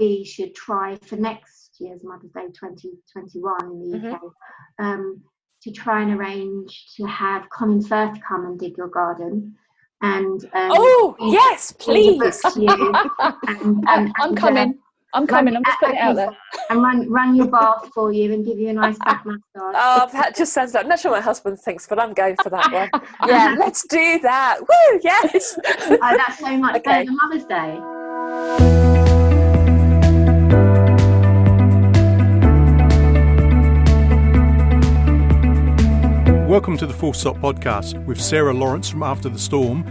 we should try for next year's Mother's Day 2021 in the UK, to try and arrange to have Colin Firth come and dig your garden. And yes, please. I'm coming. I'm just putting it out there. And run your bath for you and give you a nice back massage. Oh, that just sounds like, I'm not sure what my husband thinks, but I'm going for that one. Yeah, let's do that. Woo, yes. Oh, that's so much better than Mother's Day. Welcome to the Full Stop Podcast with Sarah Lawrence from After the Storm,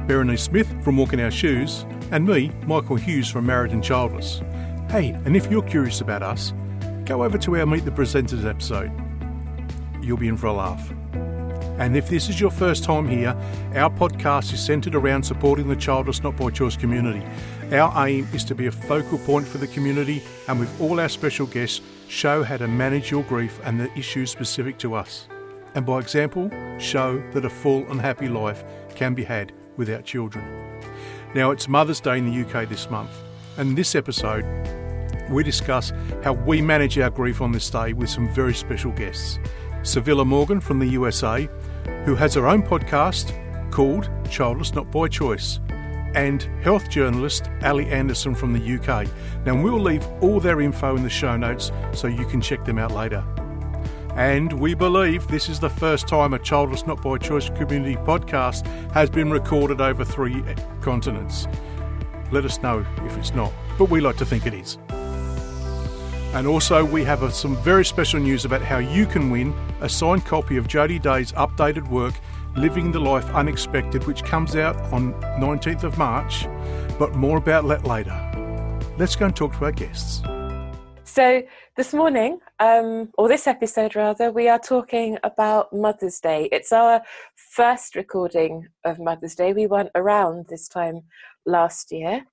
Berenice Smith from Walking Our Shoes, and me, Michael Hughes from Married and Childless. Hey, and if you're curious about us, go over to our Meet the Presenters episode. You'll be in for a laugh. And if this is your first time here, our podcast is centred around supporting the childless not by choice community. Our aim is to be a focal point for the community, and with all our special guests, show how to manage your grief and the issues specific to us. And by example, show that a full and happy life can be had without children. Now, it's Mother's Day in the UK this month, and in this episode, we discuss how we manage our grief on this day with some very special guests. Civilla Morgan from the USA, who has her own podcast called Childless Not By Choice, and health journalist Allie Anderson from the UK. Now, we'll leave all their info in the show notes so you can check them out later. And we believe this is the first time a Childless Not By Choice community podcast has been recorded over 3 continents. Let us know if it's not, but we like to think it is. And also we have some very special news about how you can win a signed copy of Jodie Day's updated work, Living the Life Unexpected, which comes out on 19th of March, but more about that later. Let's go and talk to our guests. So this morning, or this episode rather, we are talking about Mother's Day. It's our first recording of Mother's Day. We weren't around this time last year.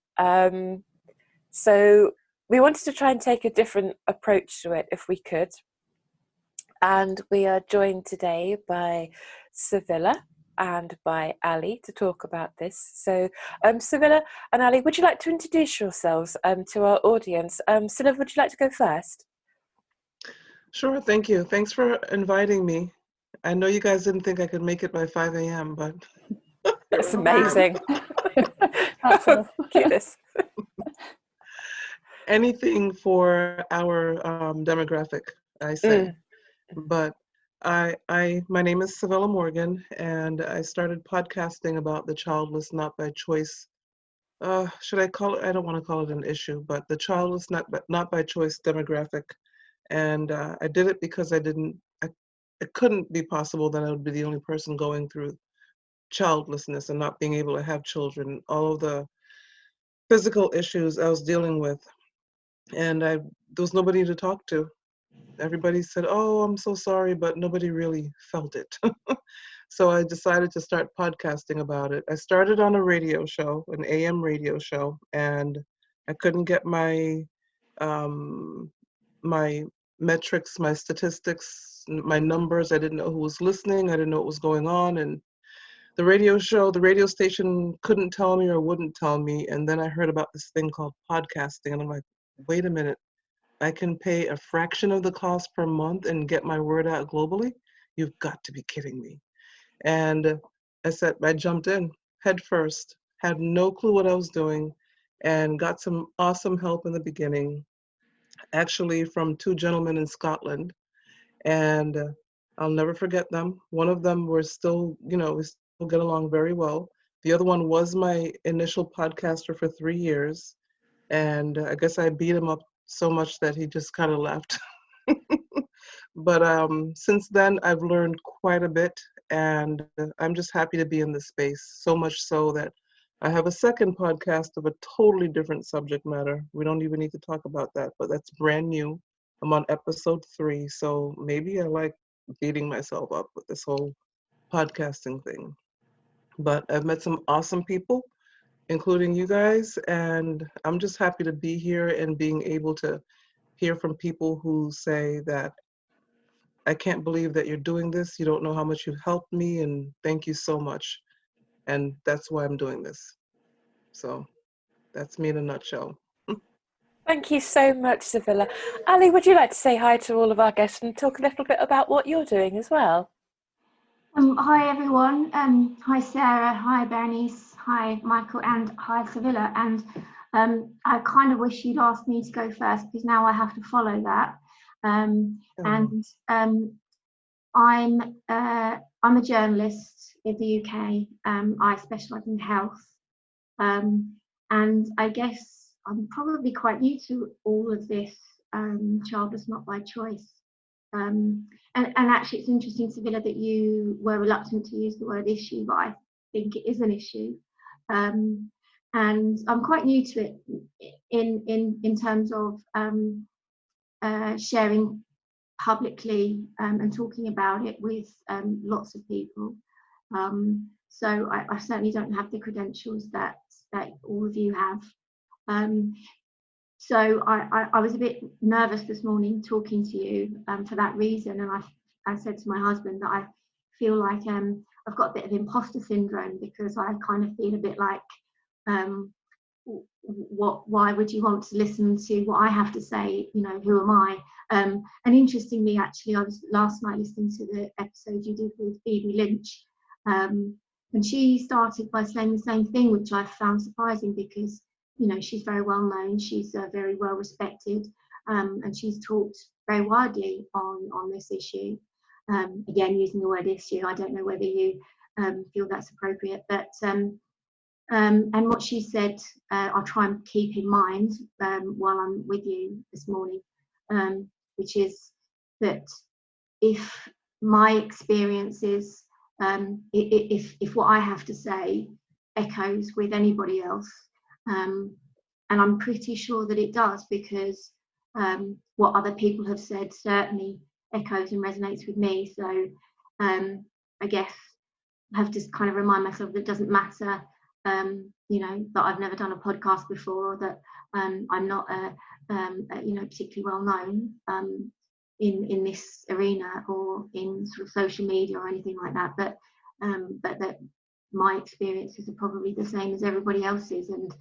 So we wanted to try and take a different approach to it if we could. And we are joined today by Civilla and by Allie to talk about this. So Civilla and Allie, would you like to introduce yourselves to our audience? Civilla, would you like to go first? Sure, thank you. Thanks for inviting me. I know you guys didn't think I could make it by 5 a.m., but... That's amazing. Cuteness. Anything for our demographic, I say. But my name is Civilla Morgan, and I started podcasting about the childless not by choice. Should I call it? I don't want to call it an issue, but the childless not by choice demographic. And I did it because it couldn't be possible that I would be the only person going through childlessness and not being able to have children. All of the physical issues I was dealing with, and there was nobody to talk to. Everybody said, "Oh, I'm so sorry," but nobody really felt it. So I decided to start podcasting about it. I started on a radio show, an AM radio show, and I couldn't get my my metrics, my statistics, my numbers. I didn't know who was listening. I didn't know what was going on. And the radio station couldn't tell me or wouldn't tell me. And then I heard about this thing called podcasting. And I'm like, wait a minute. I can pay a fraction of the cost per month and get my word out globally? You've got to be kidding me. And I jumped in head first, had no clue what I was doing, and got some awesome help in the beginning, actually from 2 gentlemen in Scotland. And I'll never forget them. One of them we still get along very well. The other one was my initial podcaster for 3 years. And I guess I beat him up so much that he just kind of left. But since then, I've learned quite a bit, and I'm just happy to be in this space, so much so that I have a second podcast of a totally different subject matter. We don't even need to talk about that, but that's brand new. I'm on episode 3, so maybe I like beating myself up with this whole podcasting thing. But I've met some awesome people, including you guys, and I'm just happy to be here and being able to hear from people who say that, I can't believe that you're doing this. You don't know how much you've helped me, and thank you so much. And that's why I'm doing this. So that's me in a nutshell. Thank you so much, Civilla. Allie, would you like to say hi to all of our guests and talk a little bit about what you're doing as well? Hi everyone. Hi Sarah. Hi Bernice. Hi Michael. And hi Civilla. And I kind of wish you'd asked me to go first because now I have to follow that. I'm a journalist in the UK. I specialise in health, and I guess I'm probably quite new to all of this. Childless not by choice. And actually, it's interesting, Civilla, that you were reluctant to use the word issue, but I think it is an issue. And I'm quite new to it in terms of sharing publicly and talking about it with lots of people. So I certainly don't have the credentials that all of you have. So I was a bit nervous this morning talking to you for that reason, and I said to my husband that I feel like I've got a bit of imposter syndrome because I kind of feel a bit like why would you want to listen to what I have to say? You know, who am I? And interestingly, actually, I was last night listening to the episode you did with Phoebe Lynch, and she started by saying the same thing, which I found surprising because, you know, she's very well known, she's very well respected, and she's talked very widely on this issue. Again, using the word issue, I don't know whether you feel that's appropriate, but and what she said, I'll try and keep in mind while I'm with you this morning, which is that if my experiences, if what I have to say echoes with anybody else, and I'm pretty sure that it does because what other people have said certainly echoes and resonates with me. So I guess I have to kind of remind myself that it doesn't matter, you know, that I've never done a podcast before, or that I'm not you know, particularly well known in this arena or in sort of social media or anything like that, but that my experiences are probably the same as everybody else's, and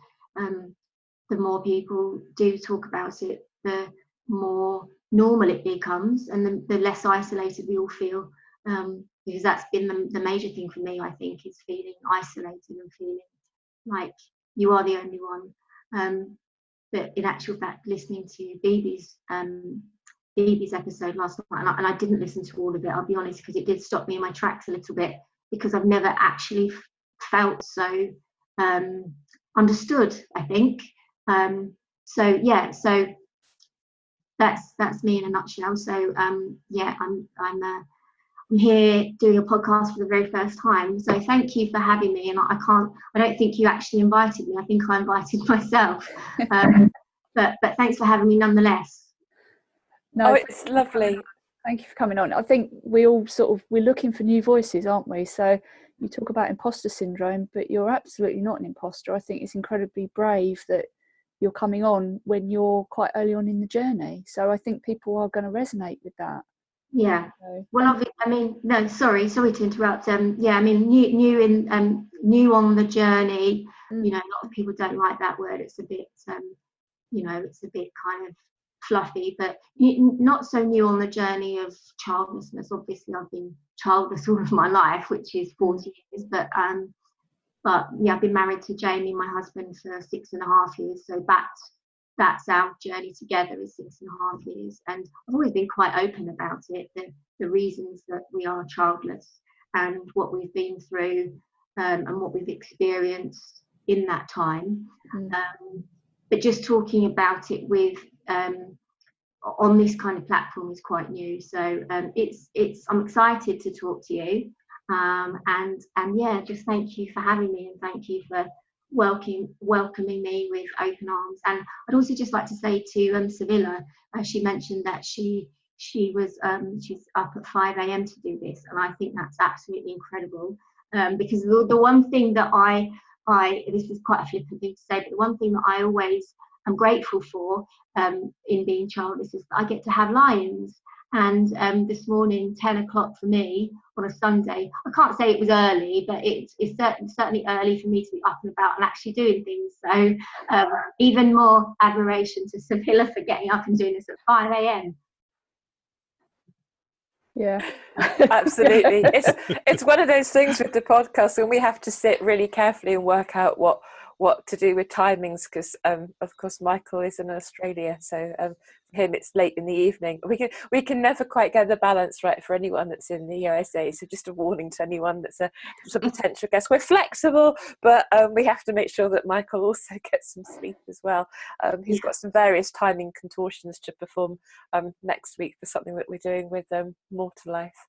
the more people do talk about it, the more normal it becomes, and the less isolated we all feel, because that's been the major thing for me, I think, is feeling isolated and feeling like you are the only one. But in actual fact, listening to Beebe's episode last night, and I didn't listen to all of it, I'll be honest, because it did stop me in my tracks a little bit, because I've never actually felt so understood, I think. So yeah, so that's me in a nutshell. So yeah, I'm here doing a podcast for the very first time. So thank you for having me. And I don't think you actually invited me. I think I invited myself. But thanks for having me nonetheless. No, it's lovely. Thank you for coming on. I think we all we're looking for new voices, aren't we? So you talk about imposter syndrome, but you're absolutely not an imposter. I think it's incredibly brave that you're coming on when you're quite early on in the journey. So I think people are going to resonate with that. Yeah. Well, I mean, no, sorry to interrupt. Yeah, I mean, new on the journey. You know, a lot of people don't like that word. It's a bit, you know, it's a bit kind of fluffy, but not so new on the journey of childlessness. Obviously, I've been childless all of my life, which is 40 years. But yeah, I've been married to Jamie, my husband, for 6.5 years. So that's our journey together, is 6.5 years, and I've always been quite open about it, the reasons that we are childless and what we've been through, and what we've experienced in that time. But just talking about it with on this kind of platform is quite new, so I'm excited to talk to you, and yeah, just thank you for having me, and thank you for welcoming me with open arms. And I'd also just like to say to Civilla, she mentioned that she's up at 5 a.m. to do this, and I think that's absolutely incredible, because the one thing that I this is quite a flippant thing to say, but the one thing that I always am grateful for in being childless is that I get to have lions, And this morning, 10 o'clock for me on a Sunday, I can't say it was early, but it's certainly early for me to be up and about and actually doing things. So even more admiration to Civilla for getting up and doing this at 5 a.m. Yeah. Absolutely. It's one of those things with the podcast, and we have to sit really carefully and work out what to do with timings, because of course Michael is in Australia, so for him it's late in the evening. We can never quite get the balance right for anyone that's in the USA, so just a warning to anyone that's a potential guest. We're flexible, but we have to make sure that Michael also gets some sleep as well. He's got some various timing contortions to perform next week for something that we're doing with More to Life.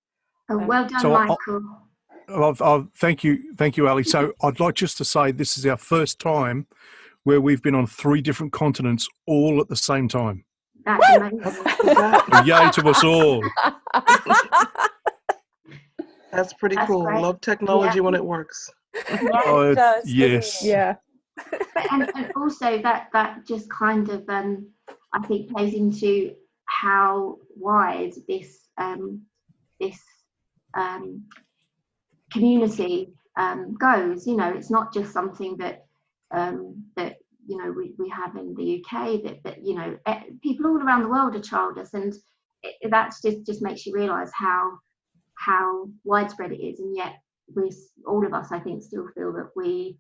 Oh, well done, so Michael. Thank you, Allie. So I'd like just to say this is our first time where we've been on 3 different continents all at the same time. That's amazing. Yay to us all. That's pretty That's cool. great. Love technology when it works. It does, yes. Yeah. And also that just kind of I think plays into how wide this community goes. You know, it's not just something that you know we have in the UK, that you know people all around the world are childless, and that just makes you realise how widespread it is, and yet all of us, I think, still feel that we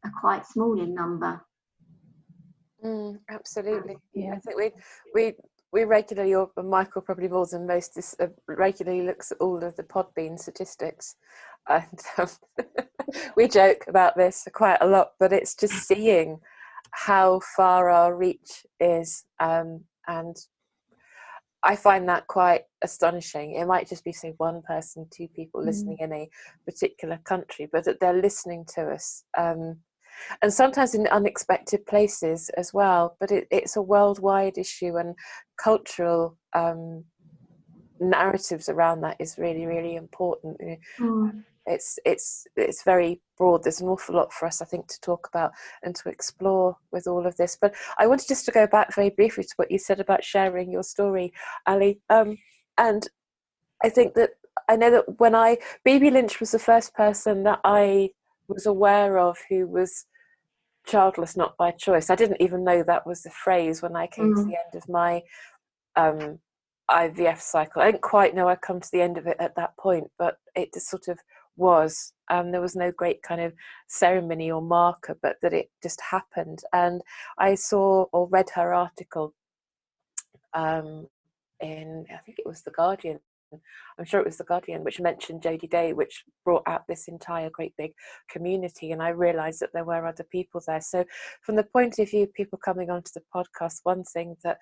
are quite small in number. Absolutely. Yeah. I think we regularly, or Michael probably more than most, regularly looks at all of the Podbean statistics, and we joke about this quite a lot, but it's just seeing how far our reach is, and I find that quite astonishing. It might just be, say, 1 person, 2 people listening in a particular country, but that they're listening to us, and sometimes in unexpected places as well. But it's a worldwide issue, and cultural narratives around that is really, really important. You know, it's very broad. There's an awful lot for us, I think, to talk about and to explore with all of this. But I wanted just to go back very briefly to what you said about sharing your story, Allie. And I think that I know that when Bibi Lynch was the first person that I was aware of who was childless not by choice. I didn't even know that was the phrase when I came to the end of my IVF cycle. I didn't quite know I'd come to the end of it at that point, but it just sort of was. There was no great kind of ceremony or marker, but that it just happened. And I saw or read her article in, I think it was The Guardian. I'm sure it was The Guardian, which mentioned Jodie Day, which brought out this entire great big community, and I realised that there were other people there. So from the point of view of people coming onto the podcast, one thing that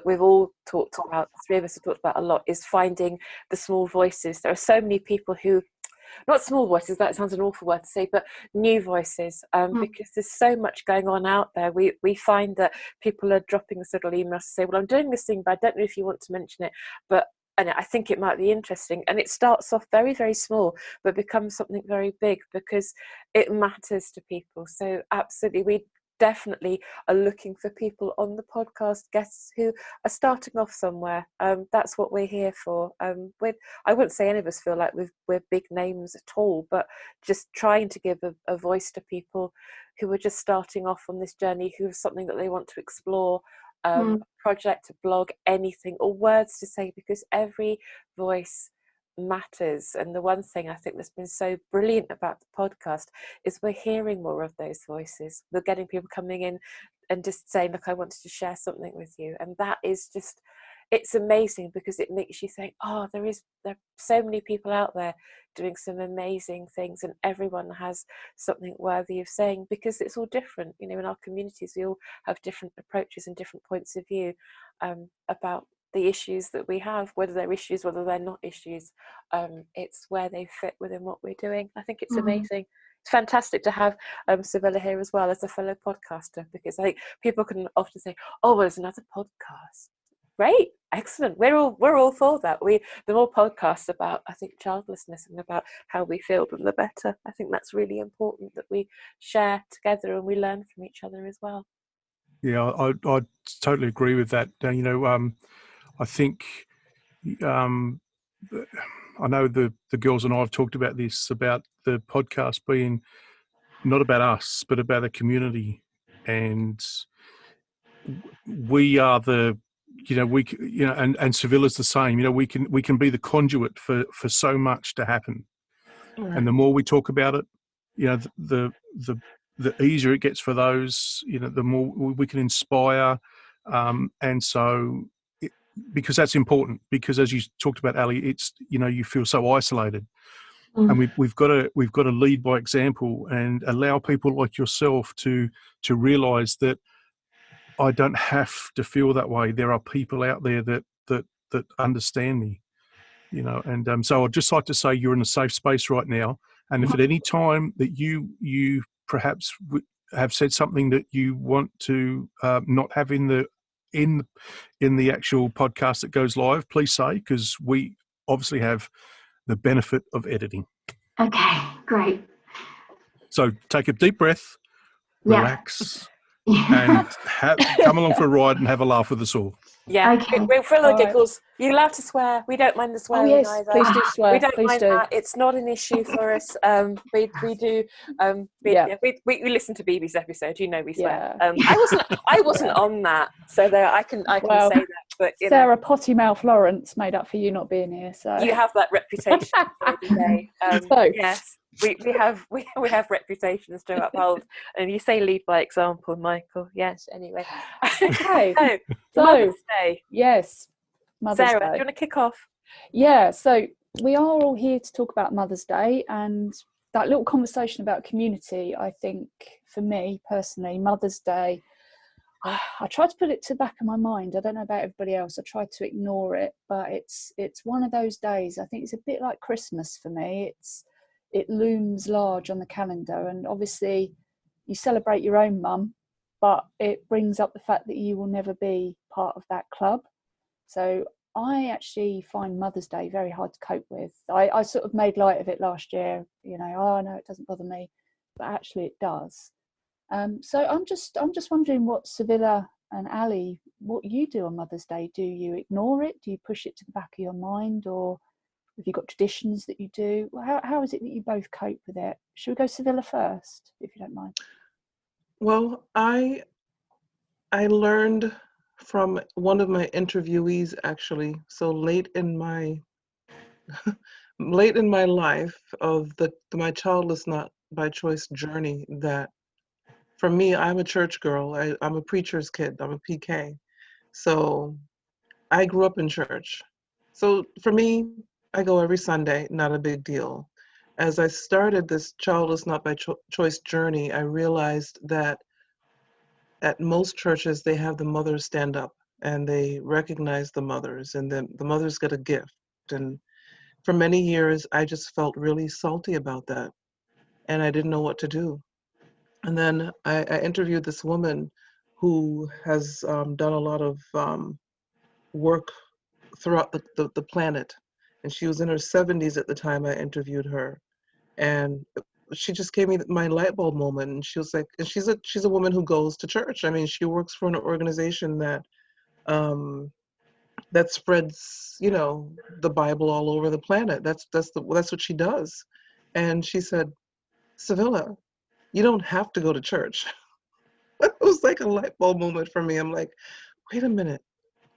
we've all talked about, the 3 of us have talked about a lot, is finding the small voices. There are so many people who, not small voices, that sounds an awful word to say, but new voices, because there's so much going on out there. We find that people are dropping us little emails to say, well, I'm doing this thing, but I don't know if you want to mention it, and I think it might be interesting. And it starts off very, very small, but becomes something very big because it matters to people. So absolutely, we definitely are looking for people on the podcast, guests who are starting off somewhere. That's what we're here for. I wouldn't say any of us feel like we're big names at all, but just trying to give a voice to people who are just starting off on this journey, who have something that they want to explore, a project, a blog, anything, or words to say, because every voice matters. And the one thing I think that's been so brilliant about the podcast is we're hearing more of those voices. We're getting people coming in and just saying, look, I wanted to share something with you. And that is just, it's amazing, because it makes you think, oh, there are so many people out there doing some amazing things, and everyone has something worthy of saying, because it's all different. You know, in our communities, we all have different approaches and different points of view about the issues that we have, whether they're issues, whether they're not issues. It's where they fit within what we're doing. I think it's amazing. It's fantastic to have Civilla here as well as a fellow podcaster, because I think people can often say, oh, well, there's another podcast. Great, excellent. We're all for that. The more podcasts about, I think, childlessness and about how we feel, the better. I think that's really important, that we share together and we learn from each other as well. Yeah, I totally agree with that. You know, I think I know the girls and I have talked about this, about the podcast being not about us, but about the community. And we are the, and Civilla's the same. We can be the conduit for so much to happen. Right. And the more we talk about it, the easier it gets for those. The more we can inspire, and so because that's important. Because as you talked about, Allie, it's you feel so isolated, and we've got to lead by example and allow people like yourself to realise that I don't have to feel that way. There are people out there that understand me. And so I'd just like to say you're in a safe space right now. And if at any time that you perhaps have said something that you want to not have in the actual podcast that goes live, please say, because we obviously have the benefit of editing. Okay, great. So take a deep breath, relax, Yeah. and come along for a ride and have a laugh with us all. Yeah, Okay. we're full of All right. giggles. You're allowed to swear. We don't mind the Oh swearing yes, either. please do swear. We don't please mind do. that. It's not an issue for us. We do. Yeah. We listen to BB's episode. We swear. Yeah. I wasn't Yeah. on that, so there I can Well, say that. But Sarah Potty Mouth Lawrence made up for you not being here. So you have that reputation every day. So- Yes, we have reputations to uphold, and you say lead by example, Michael. Yes. Anyway. Okay. So Mother's Day. Yes, Mother's Sarah, Day. do you want to kick off? Yeah, so we are all here to talk about Mother's Day, and that little conversation about community, I think for me personally, Mother's Day, I tried to put it to the back of my mind. I don't know about everybody else. I tried to ignore it, but it's one of those days. I think it's a bit like Christmas for me. It looms large on the calendar, and obviously you celebrate your own mum, but it brings up the fact that you will never be part of that club. So I actually find Mother's Day very hard to cope with. I sort of made light of it last year, oh no, it doesn't bother me, but actually it does. So I'm just wondering what Civilla and Allie, what you do on Mother's Day. Do you ignore it? Do you push it to the back of your mind, or have you got traditions that you do? How is it that you both cope with it? Should we go Civilla first, if you don't mind? Well, I learned from one of my interviewees, actually. So late in my life of my childless not by choice journey, that for me, I'm a church girl. I'm a preacher's kid. I'm a PK. So I grew up in church. So for me, I go every Sunday, not a big deal. As I started this childless not by choice journey, I realized that at most churches, they have the mothers stand up and they recognize the mothers, and then the mothers get a gift. And for many years, I just felt really salty about that, and I didn't know what to do. And then I interviewed this woman who has done a lot of work throughout the planet. And she was in her 70s at the time I interviewed her. And she just gave me my light bulb moment. And she was like, and she's a woman who goes to church. I mean, she works for an organization that that spreads, the Bible all over the planet. That's what she does. And she said, Civilla, you don't have to go to church. It was like a light bulb moment for me. I'm like, wait a minute,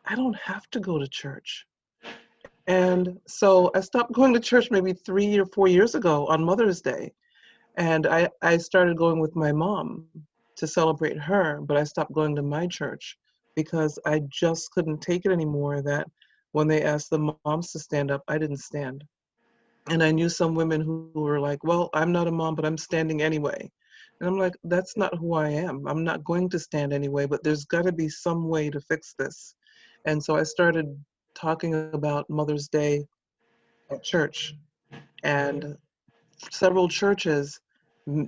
I don't have to go to church. And so I stopped going to church maybe 3 or 4 years ago on Mother's Day. And I started going with my mom to celebrate her, but I stopped going to my church because I just couldn't take it anymore that when they asked the moms to stand up, I didn't stand. And I knew some women who were like, well, I'm not a mom, but I'm standing anyway. And I'm like, that's not who I am. I'm not going to stand anyway, but there's got to be some way to fix this. And so I started talking about Mother's Day at church. And several churches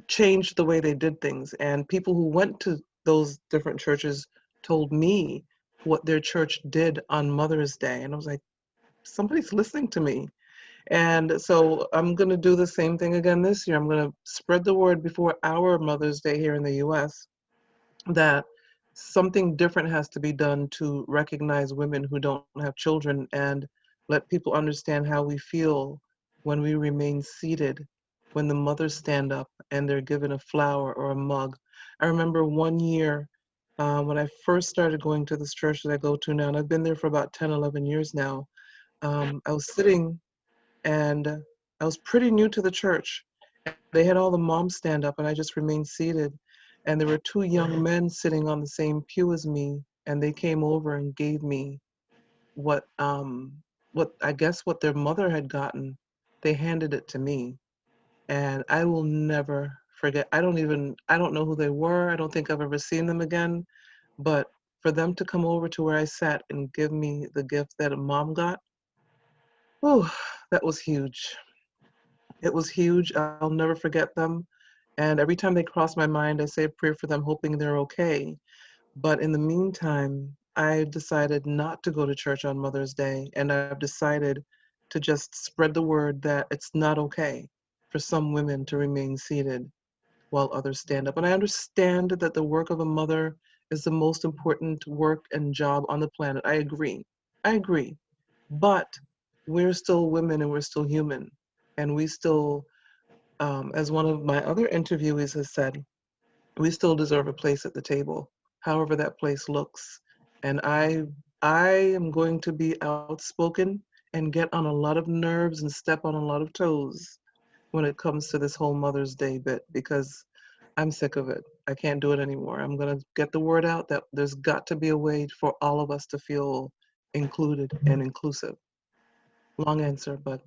changed the way they did things. And people who went to those different churches told me what their church did on Mother's Day. And I was like, somebody's listening to me. And so I'm going to do the same thing again this year. I'm going to spread the word before our Mother's Day here in the US that something different has to be done to recognize women who don't have children and let people understand how we feel when we remain seated, when the mothers stand up and they're given a flower or a mug. I remember one year when I first started going to this church that I go to now, and I've been there for about 10, 11 years now. I was sitting, and I was pretty new to the church. They had all the moms stand up, and I just remained seated. And there were two young men sitting on the same pew as me, and they came over and gave me what I guess what their mother had gotten. They handed it to me, and I will never forget. I don't know who they were. I don't think I've ever seen them again. But for them to come over to where I sat and give me the gift that a mom got, oh, that was huge. It was huge. I'll never forget them. And every time they cross my mind, I say a prayer for them, hoping they're okay. But in the meantime, I decided not to go to church on Mother's Day. And I've decided to just spread the word that it's not okay for some women to remain seated while others stand up. And I understand that the work of a mother is the most important work and job on the planet. I agree. I agree. But we're still women and we're still human. And we still, as one of my other interviewees has said, we still deserve a place at the table, however that place looks. And I am going to be outspoken and get on a lot of nerves and step on a lot of toes when it comes to this whole Mother's Day bit, because I'm sick of it. I can't do it anymore. I'm going to get the word out that there's got to be a way for all of us to feel included and inclusive. Long answer, but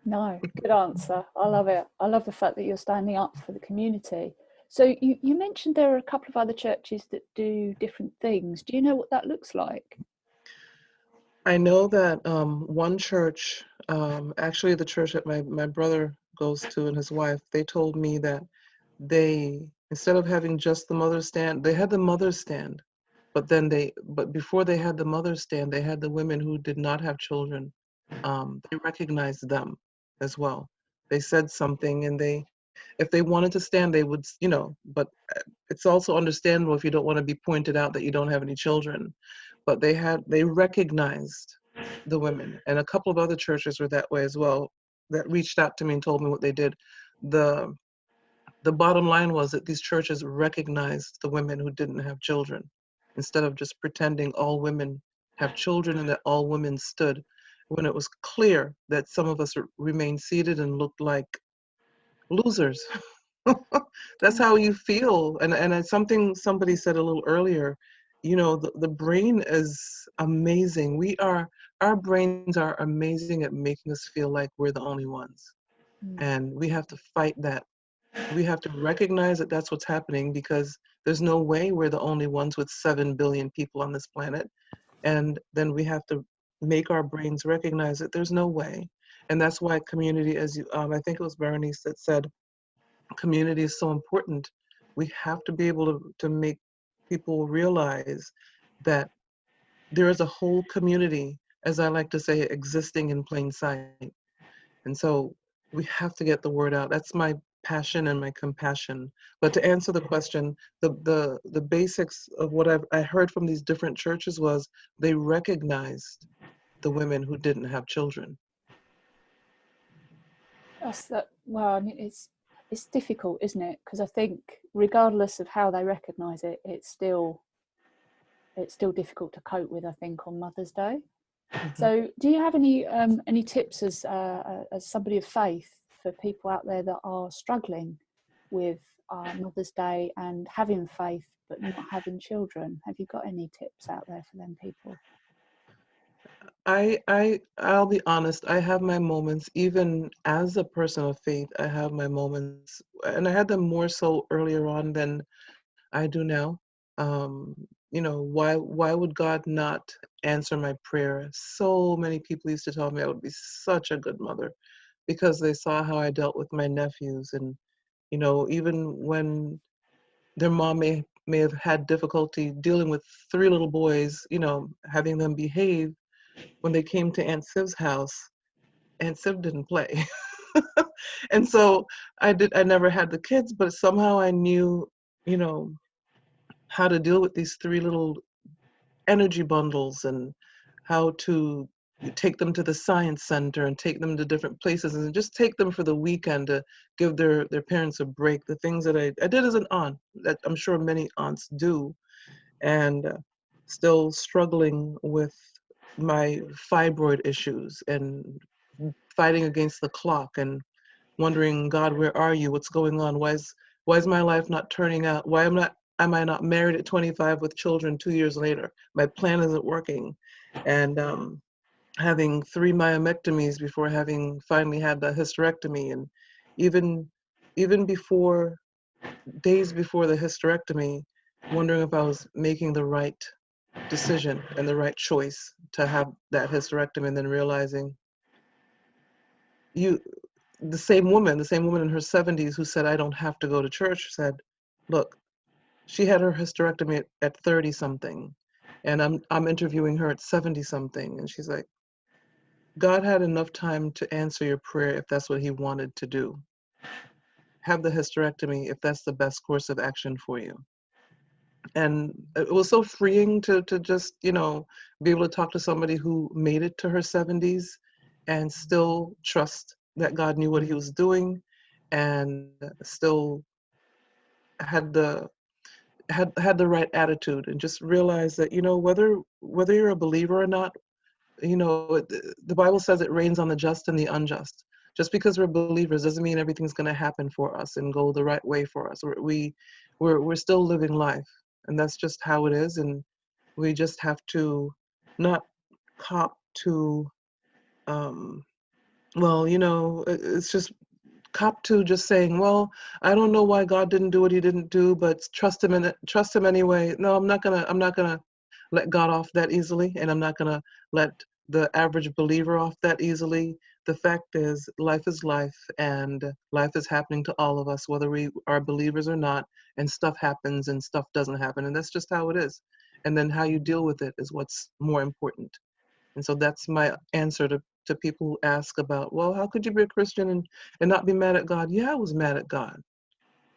No, good answer. I love it. I love the fact that you're standing up for the community. So you mentioned there are a couple of other churches that do different things. Do you know what that looks like? I know that one church, actually the church that my brother goes to and his wife, they told me that they, instead of having just the mother's stand, they had the mother's stand, but before they had the mother's stand, they had the women who did not have children. They recognized them as well. They said something, and if they wanted to stand, they would, but it's also understandable if you don't want to be pointed out that you don't have any children. But they recognized the women, and a couple of other churches were that way as well, that reached out to me and told me what they did. The bottom line was that these churches recognized the women who didn't have children, instead of just pretending all women have children and that all women stood, when it was clear that some of us remained seated and looked like losers. That's how you feel. And it's something somebody said a little earlier, the brain is amazing. Our brains are amazing at making us feel like we're the only ones. And we have to fight that. We have to recognize that that's what's happening, because there's no way we're the only ones with 7 billion people on this planet. And then we have to make our brains recognize that there's no way. And that's why community, I think it was Berenice that said, community is so important. We have to be able to make people realize that there is a whole community, as I like to say, existing in plain sight. And so we have to get the word out. That's my passion and my compassion. But to answer the question, the basics of what I heard from these different churches was they recognized the women who didn't have children. Well, I mean, it's difficult, isn't it? Because I think regardless of how they recognise it, it's still difficult to cope with, I think, on Mother's Day. Mm-hmm. So do you have any tips as somebody of faith for people out there that are struggling with Mother's Day and having faith but not having children? Have you got any tips out there for them people? I'll be honest, I have my moments. Even as a person of faith, I have my moments, and I had them more so earlier on than I do now. Why would God not answer my prayer? So many people used to tell me I would be such a good mother, because they saw how I dealt with my nephews. And even when their mom may have had difficulty dealing with 3 little boys, having them behave, when they came to Aunt Siv's house, Aunt Siv didn't play. And so I never had the kids, but somehow I knew, how to deal with these 3 little energy bundles, and how to take them to the science center and take them to different places and just take them for the weekend to give their parents a break. The things that I did as an aunt, that I'm sure many aunts do, and still struggling with my fibroid issues and fighting against the clock and wondering, God, where are you? What's going on? Why is my life not turning out? Why am I not married at 25 with children 2 years later? My plan isn't working. And having 3 myomectomies before having finally had the hysterectomy, and even before, days before the hysterectomy, wondering if I was making the right decision and the right choice to have that hysterectomy, and then realizing the same woman in her 70s who said I don't have to go to church said, look, she had her hysterectomy at 30 something, and I'm interviewing her at 70 something, and she's like, God had enough time to answer your prayer if that's what he wanted to do. Have the hysterectomy if that's the best course of action for you. And it was so freeing to just, be able to talk to somebody who made it to her 70s and still trust that God knew what he was doing, and still had the right attitude, and just realize that, whether you're a believer or not, the Bible says it rains on the just and the unjust. Just because we're believers doesn't mean everything's going to happen for us and go the right way for us. We're still living life, and that's just how it is. And we just have to not cop to, it's just cop to just saying, well, I don't know why God didn't do what he didn't do, but trust him anyway. No, I'm not gonna let God off that easily, and I'm not gonna let the average believer off that easily. The fact is, life is life, and life is happening to all of us, whether we are believers or not, and stuff happens and stuff doesn't happen, and that's just how it is. And then how you deal with it is what's more important. And so that's my answer to people who ask about, well, how could you be a Christian and not be mad at God? Yeah, I was mad at God.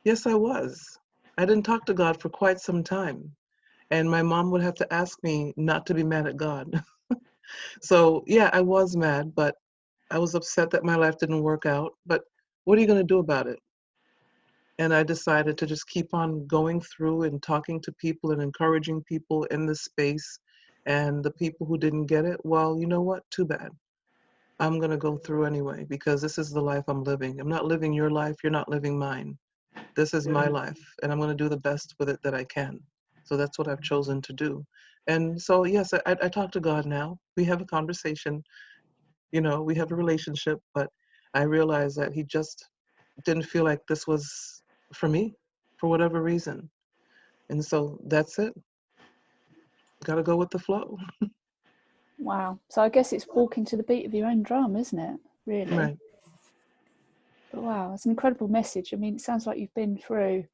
Yes, I was. I didn't talk to God for quite some time. And my mom would have to ask me not to be mad at God. So yeah, I was mad, but I was upset that my life didn't work out. But what are you going to do about it? And I decided to just keep on going through and talking to people and encouraging people in this space. And the people who didn't get it, well, you know what? Too bad. I'm going to go through anyway, because this is the life I'm living. I'm not living your life. You're not living mine. This is my life, and I'm going to do the best with it that I can. So that's what I've chosen to do. And so, yes, I talk to God now. We have a conversation, we have a relationship, but I realize that he just didn't feel like this was for me for whatever reason. And so that's it. Got to go with the flow. Wow. So I guess it's walking to the beat of your own drum, isn't it? Really. Right. But wow, it's an incredible message. I mean, it sounds like you've been through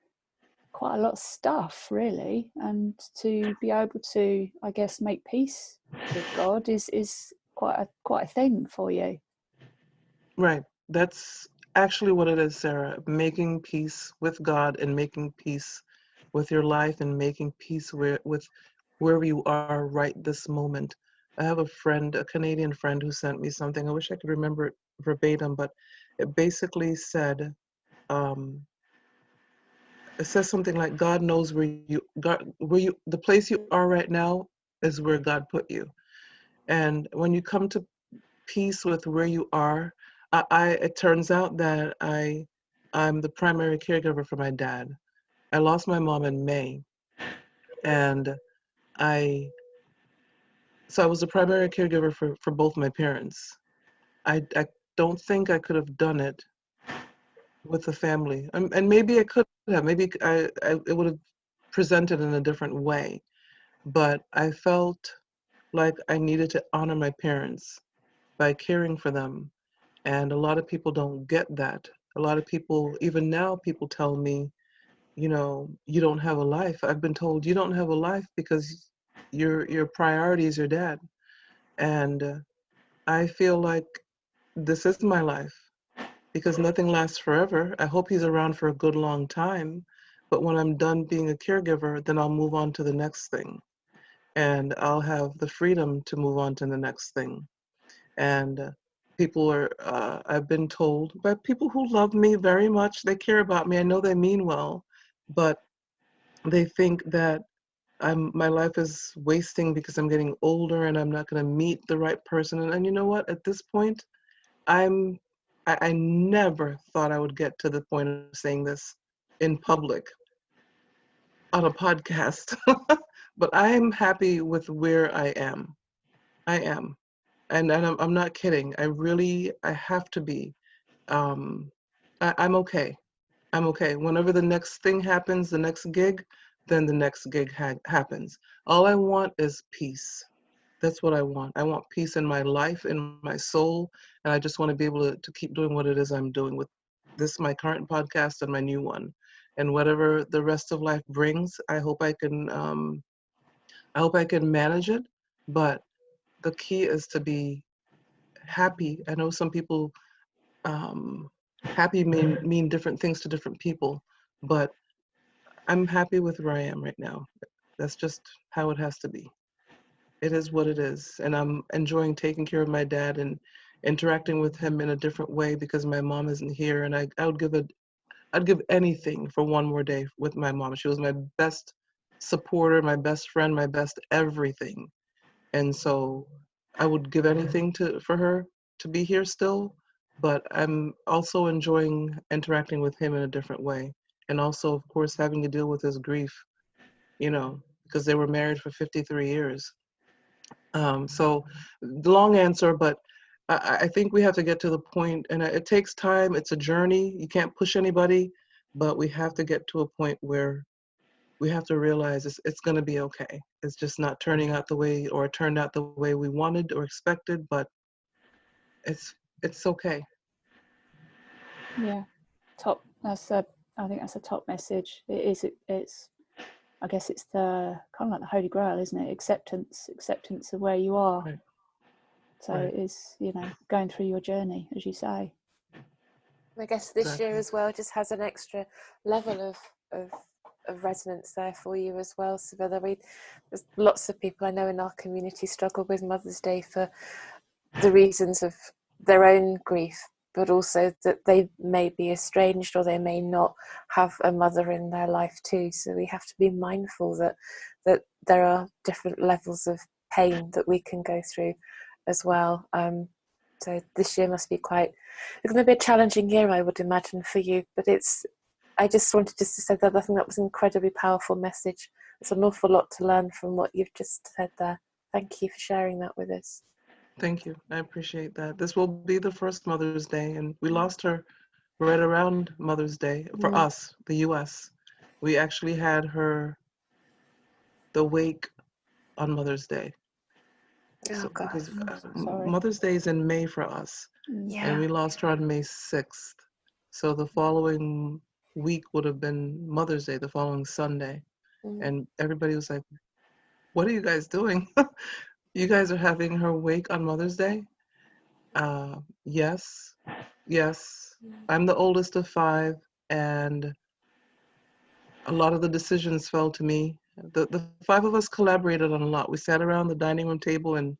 quite a lot of stuff, really, and to be able to, I guess, make peace with God is quite a thing for you. Right. That's actually what it is, Sarah. Making peace with God and making peace with your life and making peace with wherever you are right this moment. I have a friend, a Canadian friend, who sent me something. I wish I could remember it verbatim, but it basically said, it says something like, God knows the place you are right now is where God put you. And when you come to peace with where you are, it turns out that I'm the primary caregiver for my dad. I lost my mom in May, and I was the primary caregiver for both my parents. I don't think I could have done it with the family, and maybe I could have. Maybe it would have presented in a different way. But I felt like I needed to honor my parents by caring for them. And a lot of people don't get that. A lot of people, even now, people tell me, you don't have a life. I've been told you don't have a life because your priority is your dad. And I feel like this is my life because nothing lasts forever. I hope he's around for a good long time. But when I'm done being a caregiver, then I'll move on to the next thing. And I'll have the freedom to move on to the next thing. And people are, I've been told by people who love me very much, they care about me, I know they mean well, but they think that my life is wasting because I'm getting older and I'm not going to meet the right person. And you know what? At this point, I never thought I would get to the point of saying this in public on a podcast, but I'm happy with where I am. I am, and I'm not kidding. I have to be. Um, I'm okay. I'm okay. Whenever the next thing happens, the next gig, then the next gig happens. All I want is peace. That's what I want. I want peace in my life, in my soul, and I just want to be able to keep doing what it is I'm doing with this, my current podcast and my new one. And whatever the rest of life brings, I hope I can manage it. But the key is to be happy. I know some people, um, happy mean different things to different people, but I'm happy with where I am right now. That's just how it has to be. It is what it is. And I'm enjoying taking care of my dad and interacting with him in a different way because my mom isn't here. And I'd give anything for one more day with my mom. She was my best supporter, my best friend, my best everything. And so I would give anything for her to be here still, but I'm also enjoying interacting with him in a different way. And also, of course, having to deal with his grief, because they were married for 53 years. So long answer, but I think we have to get to the point, and it takes time. It's a journey. You can't push anybody, but we have to get to a point where we have to realize it's going to be okay. It's just not turning out the way, or it turned out the way we wanted or expected, but it's okay. Yeah, top. I think that's a top message. It is. It's. I guess it's the kind of like the Holy Grail, isn't it? Acceptance of where you are. Right. So Right. it is, going through your journey, as you say. I guess this Exactly. year as well just has an extra level of resonance there for you as well, Civilla. There's lots of people I know in our community struggle with Mother's Day for the reasons of their own grief, but also that they may be estranged or they may not have a mother in their life too. So we have to be mindful that there are different levels of pain that we can go through as well. So this year must be it's going to be a challenging year, I would imagine, for you. But I just wanted to say that I think that was an incredibly powerful message. It's an awful lot to learn from what you've just said there. Thank you for sharing that with us. Thank you. I appreciate that. This will be the first Mother's Day, and we lost her right around Mother's Day for us, the U.S. We actually had the wake on Mother's Day. So, God. because Sorry. Mother's Day is in May for us, Yeah. and we lost her on May 6th. So the following week would have been Mother's Day, the following Sunday. And everybody was like, what are you guys doing? You guys are having her wake on Mother's Day? Yes. I'm the oldest of 5, and a lot of the decisions fell to me. The 5 of us collaborated on a lot. We sat around the dining room table and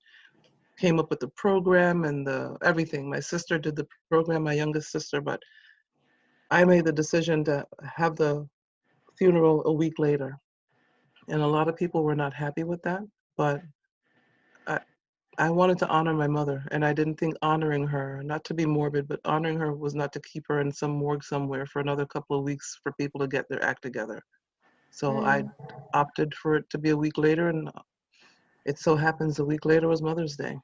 came up with the program and everything. My sister did the program, my youngest sister, but I made the decision to have the funeral a week later. And a lot of people were not happy with that, but I wanted to honor my mother, and I didn't think honoring her, not to be morbid, but honoring her was not to keep her in some morgue somewhere for another couple of weeks for people to get their act together. So I opted for it to be a week later, and it so happens a week later was Mother's Day.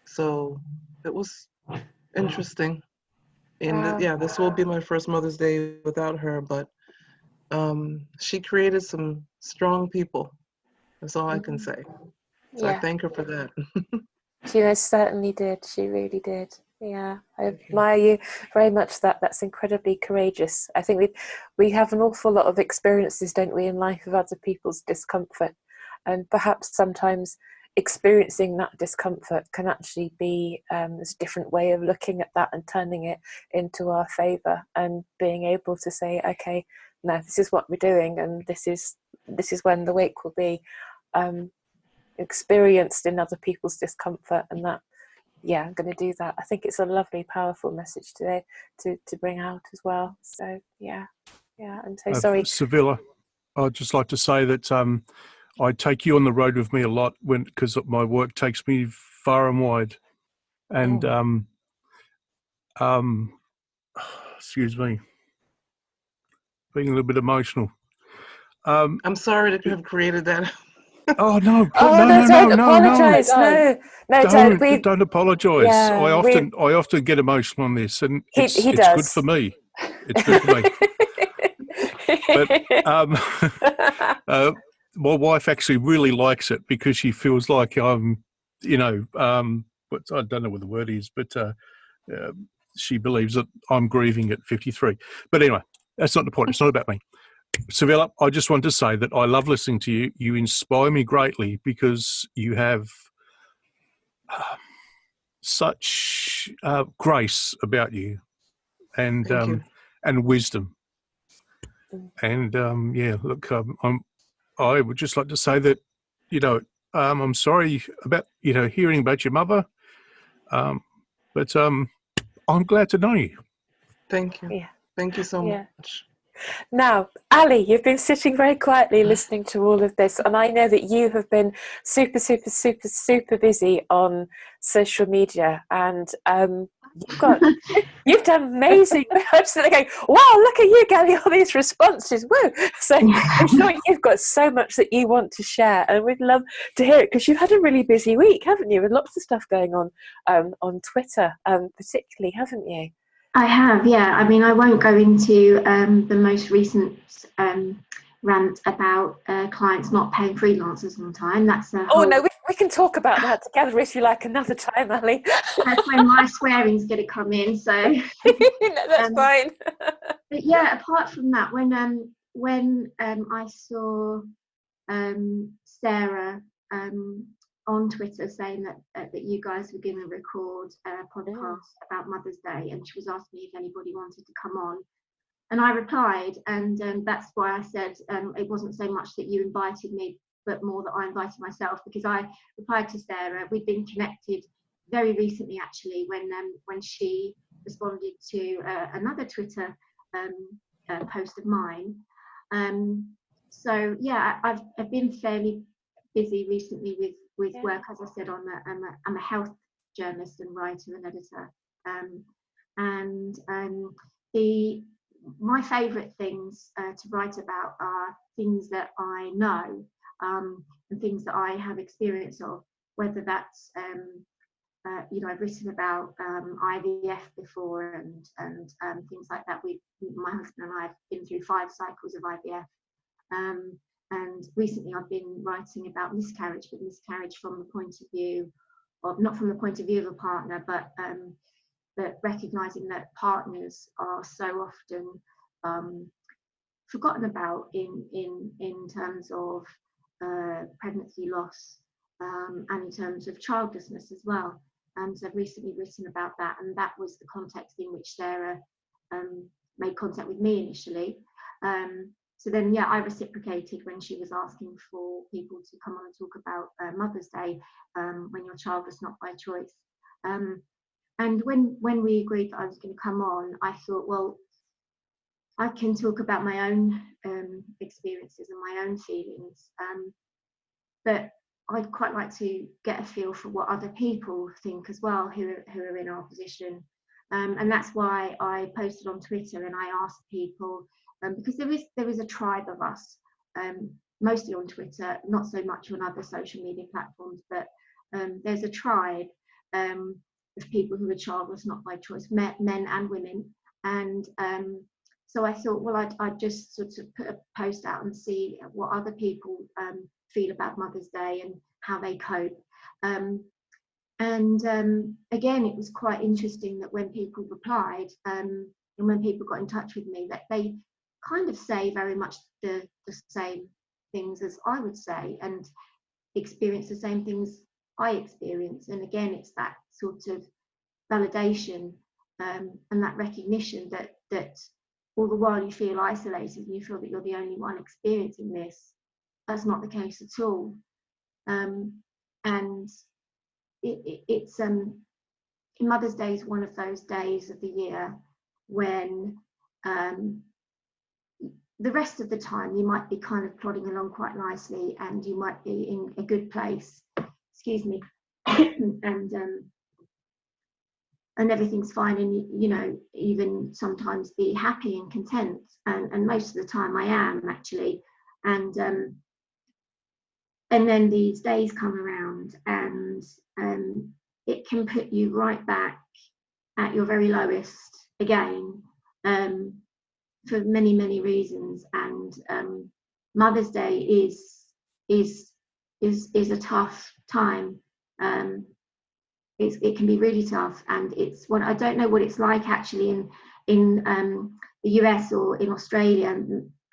So it was interesting. And this will be my first Mother's Day without her, but she created some strong people. That's all I can say. So I thank her for that. She most certainly did. She really did. Yeah, I admire you very much. That's incredibly courageous. I think we have an awful lot of experiences, don't we, in life of other people's discomfort, and perhaps sometimes experiencing that discomfort can actually be a different way of looking at that and turning it into our favour, and being able to say, okay, no, this is what we're doing, and this is when the wake will be. Experienced in other people's discomfort, and that yeah, I'm going to do that. I think it's a lovely, powerful message today to bring out as well. So yeah, I'm so sorry. Civilla, I'd just like to say that I take you on the road with me a lot because my work takes me far and wide, and excuse me, being a little bit emotional. I'm sorry that you have created that. Oh no! Don't apologise. No, don't apologise. Yeah, I often get emotional on this, and it's does. good for me. It's good for me. But my wife actually really likes it because she feels like I'm, but I don't know what the word is, but she believes that I'm grieving at 53. But anyway, that's not the point. It's not about me. Civilla, I just want to say that I love listening to you. You inspire me greatly because you have such grace about you and Thank you. and wisdom. And look, I would just like to say that, I'm sorry about hearing about your mother, but I'm glad to know you. Thank you. Yeah. Thank you so much. Now, Allie, you've been sitting very quietly listening to all of this, and I know that you have been super, super, super, super busy on social media, and you've done amazing. I'm just going, wow, look at you getting all these responses. Woo! So I'm sure you've got so much that you want to share, and we'd love to hear it because you've had a really busy week, haven't you? With lots of stuff going on Twitter, particularly, haven't you? I have, yeah. I mean, I won't go into the most recent rant about clients not paying freelancers on time. That's a whole... no, we can talk about that together if you like another time, Allie. That's when my swearing's going to come in. So no, that's fine. But yeah, apart from that, when I saw Sarah on Twitter saying that you guys were going to record a podcast about Mother's Day, and she was asking me if anybody wanted to come on, and I replied, and that's why I said it wasn't so much that you invited me, but more that I invited myself, because I replied to Sarah. We'd been connected very recently, actually, when she responded to another Twitter post of mine. So yeah, I've been fairly busy recently with work. As I said, I'm a health journalist and writer and editor, and my favourite things to write about are things that I know and things that I have experience of, whether that's I've written about IVF before and things like that. My husband and I have been through 5 cycles of IVF. And recently I've been writing about miscarriage, but miscarriage from the point of view of, not from the point of view of a partner, but recognising that partners are so often forgotten about in terms of pregnancy loss and in terms of childlessness as well. And so I've recently written about that, and that was the context in which Sarah made contact with me initially. So then, I reciprocated when she was asking for people to come on and talk about Mother's Day when your child was not by choice. And when we agreed that I was going to come on, I thought, well, I can talk about my own experiences and my own feelings, but I'd quite like to get a feel for what other people think as well who are in our position. And that's why I posted on Twitter and I asked people, because there is a tribe of us, mostly on Twitter, not so much on other social media platforms, but there's a tribe of people who are childless not by choice, men and women. And so I thought, well, I'd just sort of put a post out and see what other people feel about Mother's Day and how they cope. And again, it was quite interesting that when people replied and when people got in touch with me, that they kind of say very much the same things as I would say and experience the same things I experience. And again, it's that sort of validation and that recognition that all the while you feel isolated and you feel that you're the only one experiencing this. That's not the case at all. And it's Mother's Day is one of those days of the year when the rest of the time you might be kind of plodding along quite nicely, and you might be in a good place, excuse me, and everything's fine, and you know, even sometimes be happy and content, and most of the time I am actually, and then these days come around, and it can put you right back at your very lowest again, for many reasons. And Mother's Day is a tough time. It can be really tough, and it's what I don't know what it's like actually in the US or in Australia.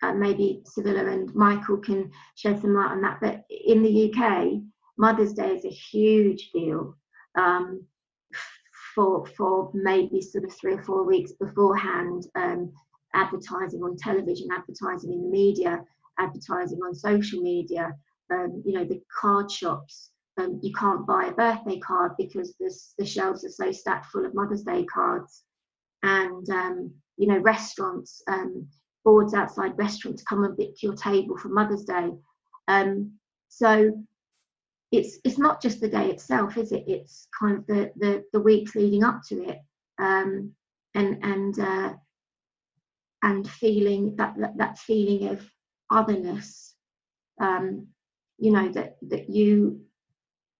Maybe Civilla and Michael can shed some light on that. But in the UK, Mother's Day is a huge deal. For maybe sort of 3 or 4 weeks beforehand, advertising on television, advertising in the media, advertising on social media, you know, the card shops. You can't buy a birthday card because the shelves are so stacked full of Mother's Day cards. And, you know, restaurants, boards outside restaurants, come and pick your table for Mother's Day. So it's not just the day itself, is it? It's kind of the weeks leading up to it, and feeling that feeling of otherness, you know, that you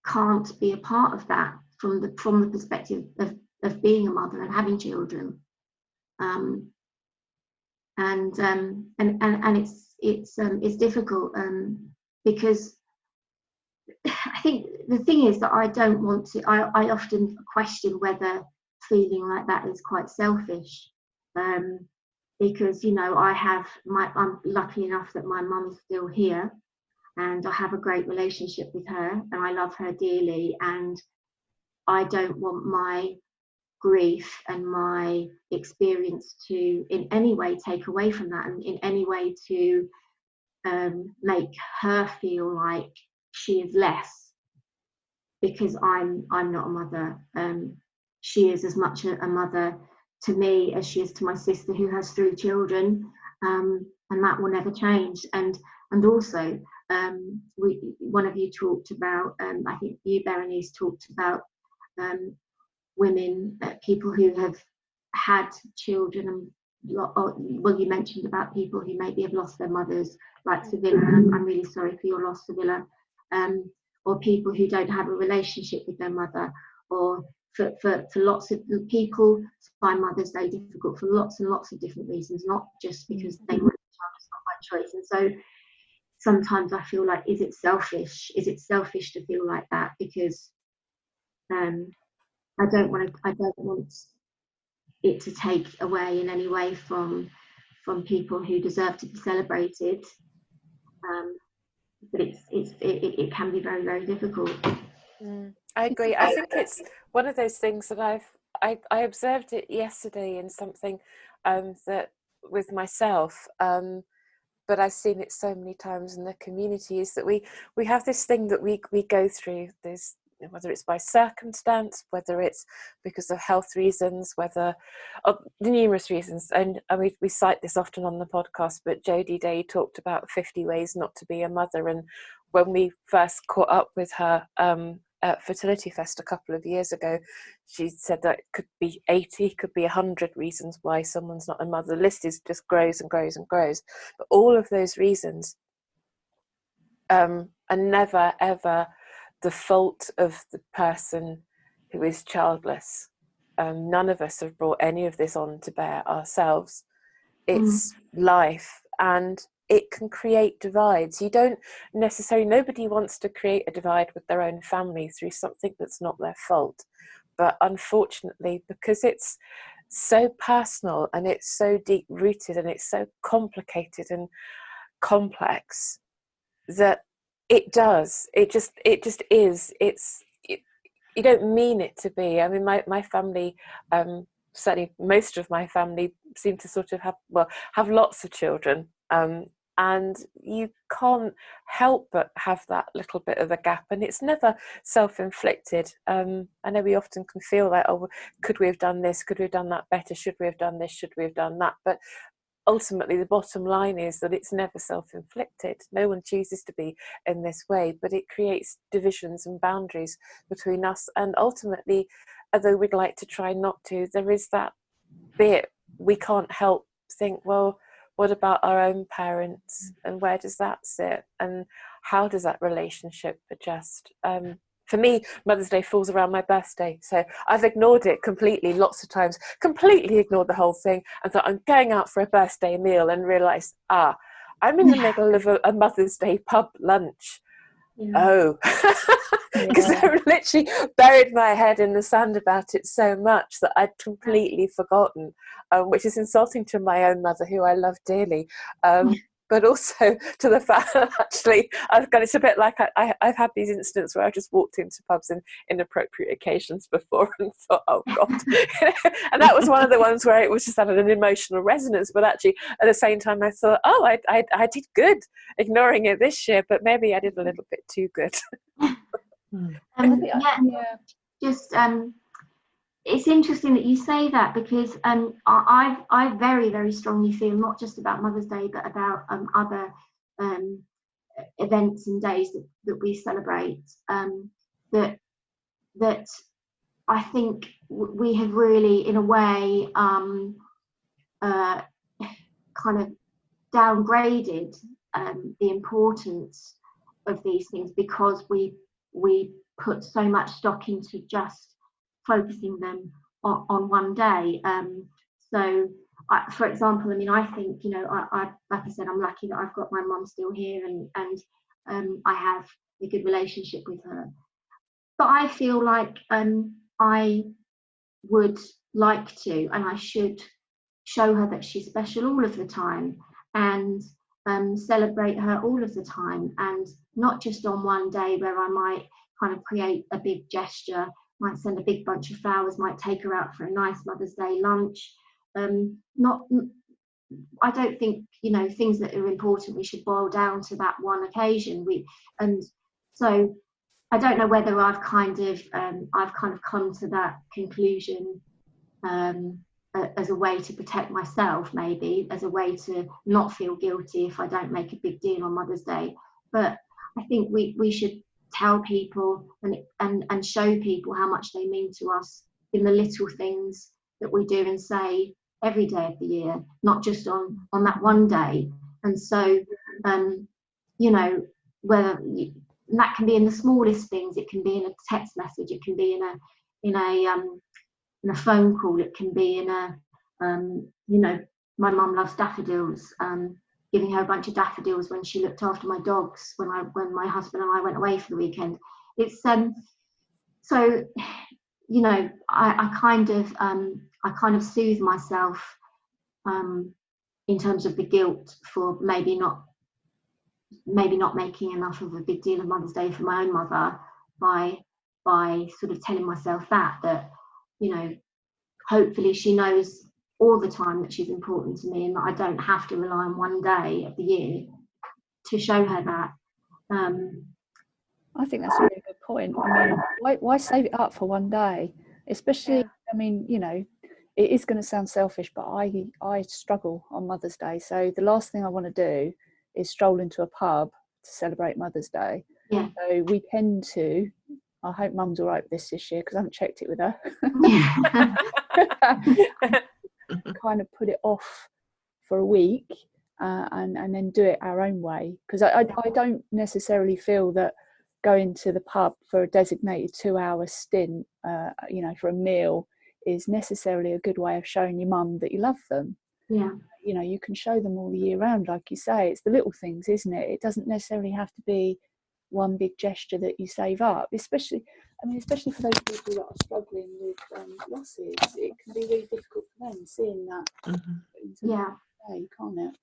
can't be a part of that from the perspective of being a mother and having children, and it's difficult, because I think the thing is that I don't want to. I often question whether feeling like that is quite selfish, because, you know, I'm lucky enough that my mum's still here, and I have a great relationship with her, and I love her dearly, and I don't want my grief and my experience to in any way take away from that, and in any way to make her feel like she is less because I'm not a mother. She is as much a mother to me as she is to my sister, who has 3 children, and that will never change. And also, one of you talked about, I think you, Berenice, talked about women, people who have had children, and well, you mentioned about people who maybe have lost their mothers, like Civilla. I'm really sorry for your loss, Civilla. Or people who don't have a relationship with their mother, or for lots of people find Mother's Day difficult for lots and lots of different reasons, not just because they want a child, it's not by choice. And so sometimes I feel like, is it selfish? Is it selfish to feel like that? Because I don't want it to take away in any way from people who deserve to be celebrated. But it can be very, very difficult. I agree. I think it's one of those things that I observed it yesterday in something that with myself, but I've seen it so many times in the community, is that we have this thing that we go through. There's, whether it's by circumstance, whether it's because of health reasons, whether the numerous reasons. And we cite this often on the podcast, but Jodie Day talked about 50 ways not to be a mother. And when we first caught up with her at Fertility Fest a couple of years ago, she said that it could be 80, could be 100 reasons why someone's not a mother. The list is just grows and grows and grows. But all of those reasons are never, ever the fault of the person who is childless. None of us have brought any of this on to bear ourselves. It's life, and it can create divides. You don't necessarily, nobody wants to create a divide with their own family through something that's not their fault. But unfortunately, because it's so personal and it's so deep rooted and it's so complicated and complex, that it just is. You don't mean it to be. I mean, my family, certainly most of my family, seem to sort of have lots of children, and and you can't help but have that little bit of a gap, and it's never self-inflicted. I know we often can feel like, oh, could we have done this, could we have done that better, should we have done this, should we have done that, but ultimately the bottom line is that it's never self-inflicted. No one chooses to be in this way, but it creates divisions and boundaries between us, and ultimately, although we'd like to try not to, there is that bit we can't help think, well, what about our own parents, and where does that sit, and how does that relationship adjust? For me, Mother's Day falls around my birthday, so I've ignored it completely lots of times, completely ignored the whole thing, and thought I'm going out for a birthday meal, and realised, I'm in the middle of a Mother's Day pub lunch. Yeah. Oh, because I literally buried my head in the sand about it so much that I'd completely forgotten, which is insulting to my own mother, who I love dearly, but also to the fact that actually it's a bit like I've had these incidents where I've just walked into pubs in inappropriate occasions before and thought, oh God. And that was one of the ones where it was just had an emotional resonance, but actually at the same time I thought, oh, I did good ignoring it this year, but maybe I did a little bit too good. Just it's interesting that you say that, because I very, very strongly feel, not just about Mother's Day, but about other events and days that we celebrate, that I think we have really, in a way, kind of downgraded the importance of these things, because we put so much stock into just focusing them on one day. So, for example, I mean, I think, I like I said, I'm lucky that I've got my mum still here, and I have a good relationship with her. But I feel like I would like to, and I should, show her that she's special all of the time, and celebrate her all of the time, and not just on one day where I might kind of create a big gesture, might send a big bunch of flowers, might take her out for a nice Mother's Day lunch. I don't think, things that are important, we should boil down to that one occasion. And so I don't know whether I've kind of come to that conclusion as a way to protect myself, maybe as a way to not feel guilty if I don't make a big deal on Mother's Day. But I think we should tell people and show people how much they mean to us in the little things that we do and say every day of the year, not just on that one day. And so, whether that can be in the smallest things, it can be in a text message, it can be in a phone call, it can be in a, my mum loves daffodils, giving her a bunch of daffodils when she looked after my dogs when my husband and I went away for the weekend. It's so, I kind of soothe myself in terms of the guilt for maybe not making enough of a big deal of Mother's Day for my own mother, by sort of telling myself that hopefully she knows all the time that she's important to me, and that I don't have to rely on one day of the year to show her that. I think that's a really good point. I mean, why save it up for one day? Especially, I mean, it is going to sound selfish, but I struggle on Mother's Day. So the last thing I want to do is stroll into a pub to celebrate Mother's Day. Yeah. So we tend to, I hope Mum's all right with this year, because I haven't checked it with her. Kind of put it off for a week and then do it our own way. Because I don't necessarily feel that going to the pub for a designated 2-hour stint, for a meal, is necessarily a good way of showing your mum that you love them. Yeah. You can show them all the year round, like you say. It's the little things, isn't it? It doesn't necessarily have to be one big gesture that you save up, especially for those people that are struggling with losses. It can be really difficult for them seeing that. Yeah. Day, can't it?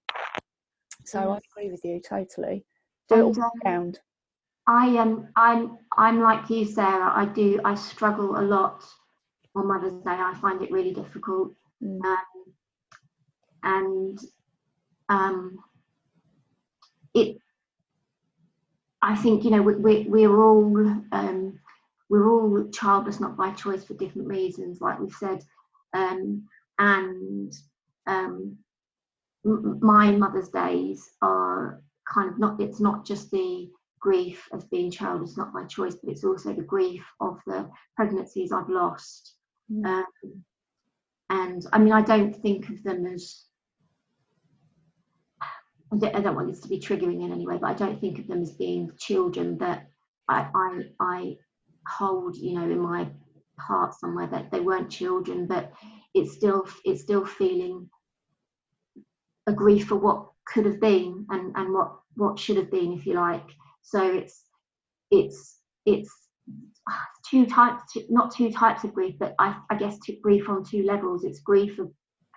So Yes. I agree with you totally. Do it all round. I'm like you, Sarah. I struggle a lot on Mother's Day. I find it really difficult. I think, you know, we're all childless, not by choice, for different reasons, like we've said. And my Mother's Days are kind of not, it's not just the grief of being childless, not by choice, but it's also the grief of the pregnancies I've lost. And I mean, I don't think of them as, I don't want this to be triggering in any way, but I don't think of them as being children that I hold, you know, in my heart somewhere, that they weren't children, but it's still feeling a grief for what could have been and what should have been, if you like. So it's not two types of grief, but I guess grief on two levels. It's grief of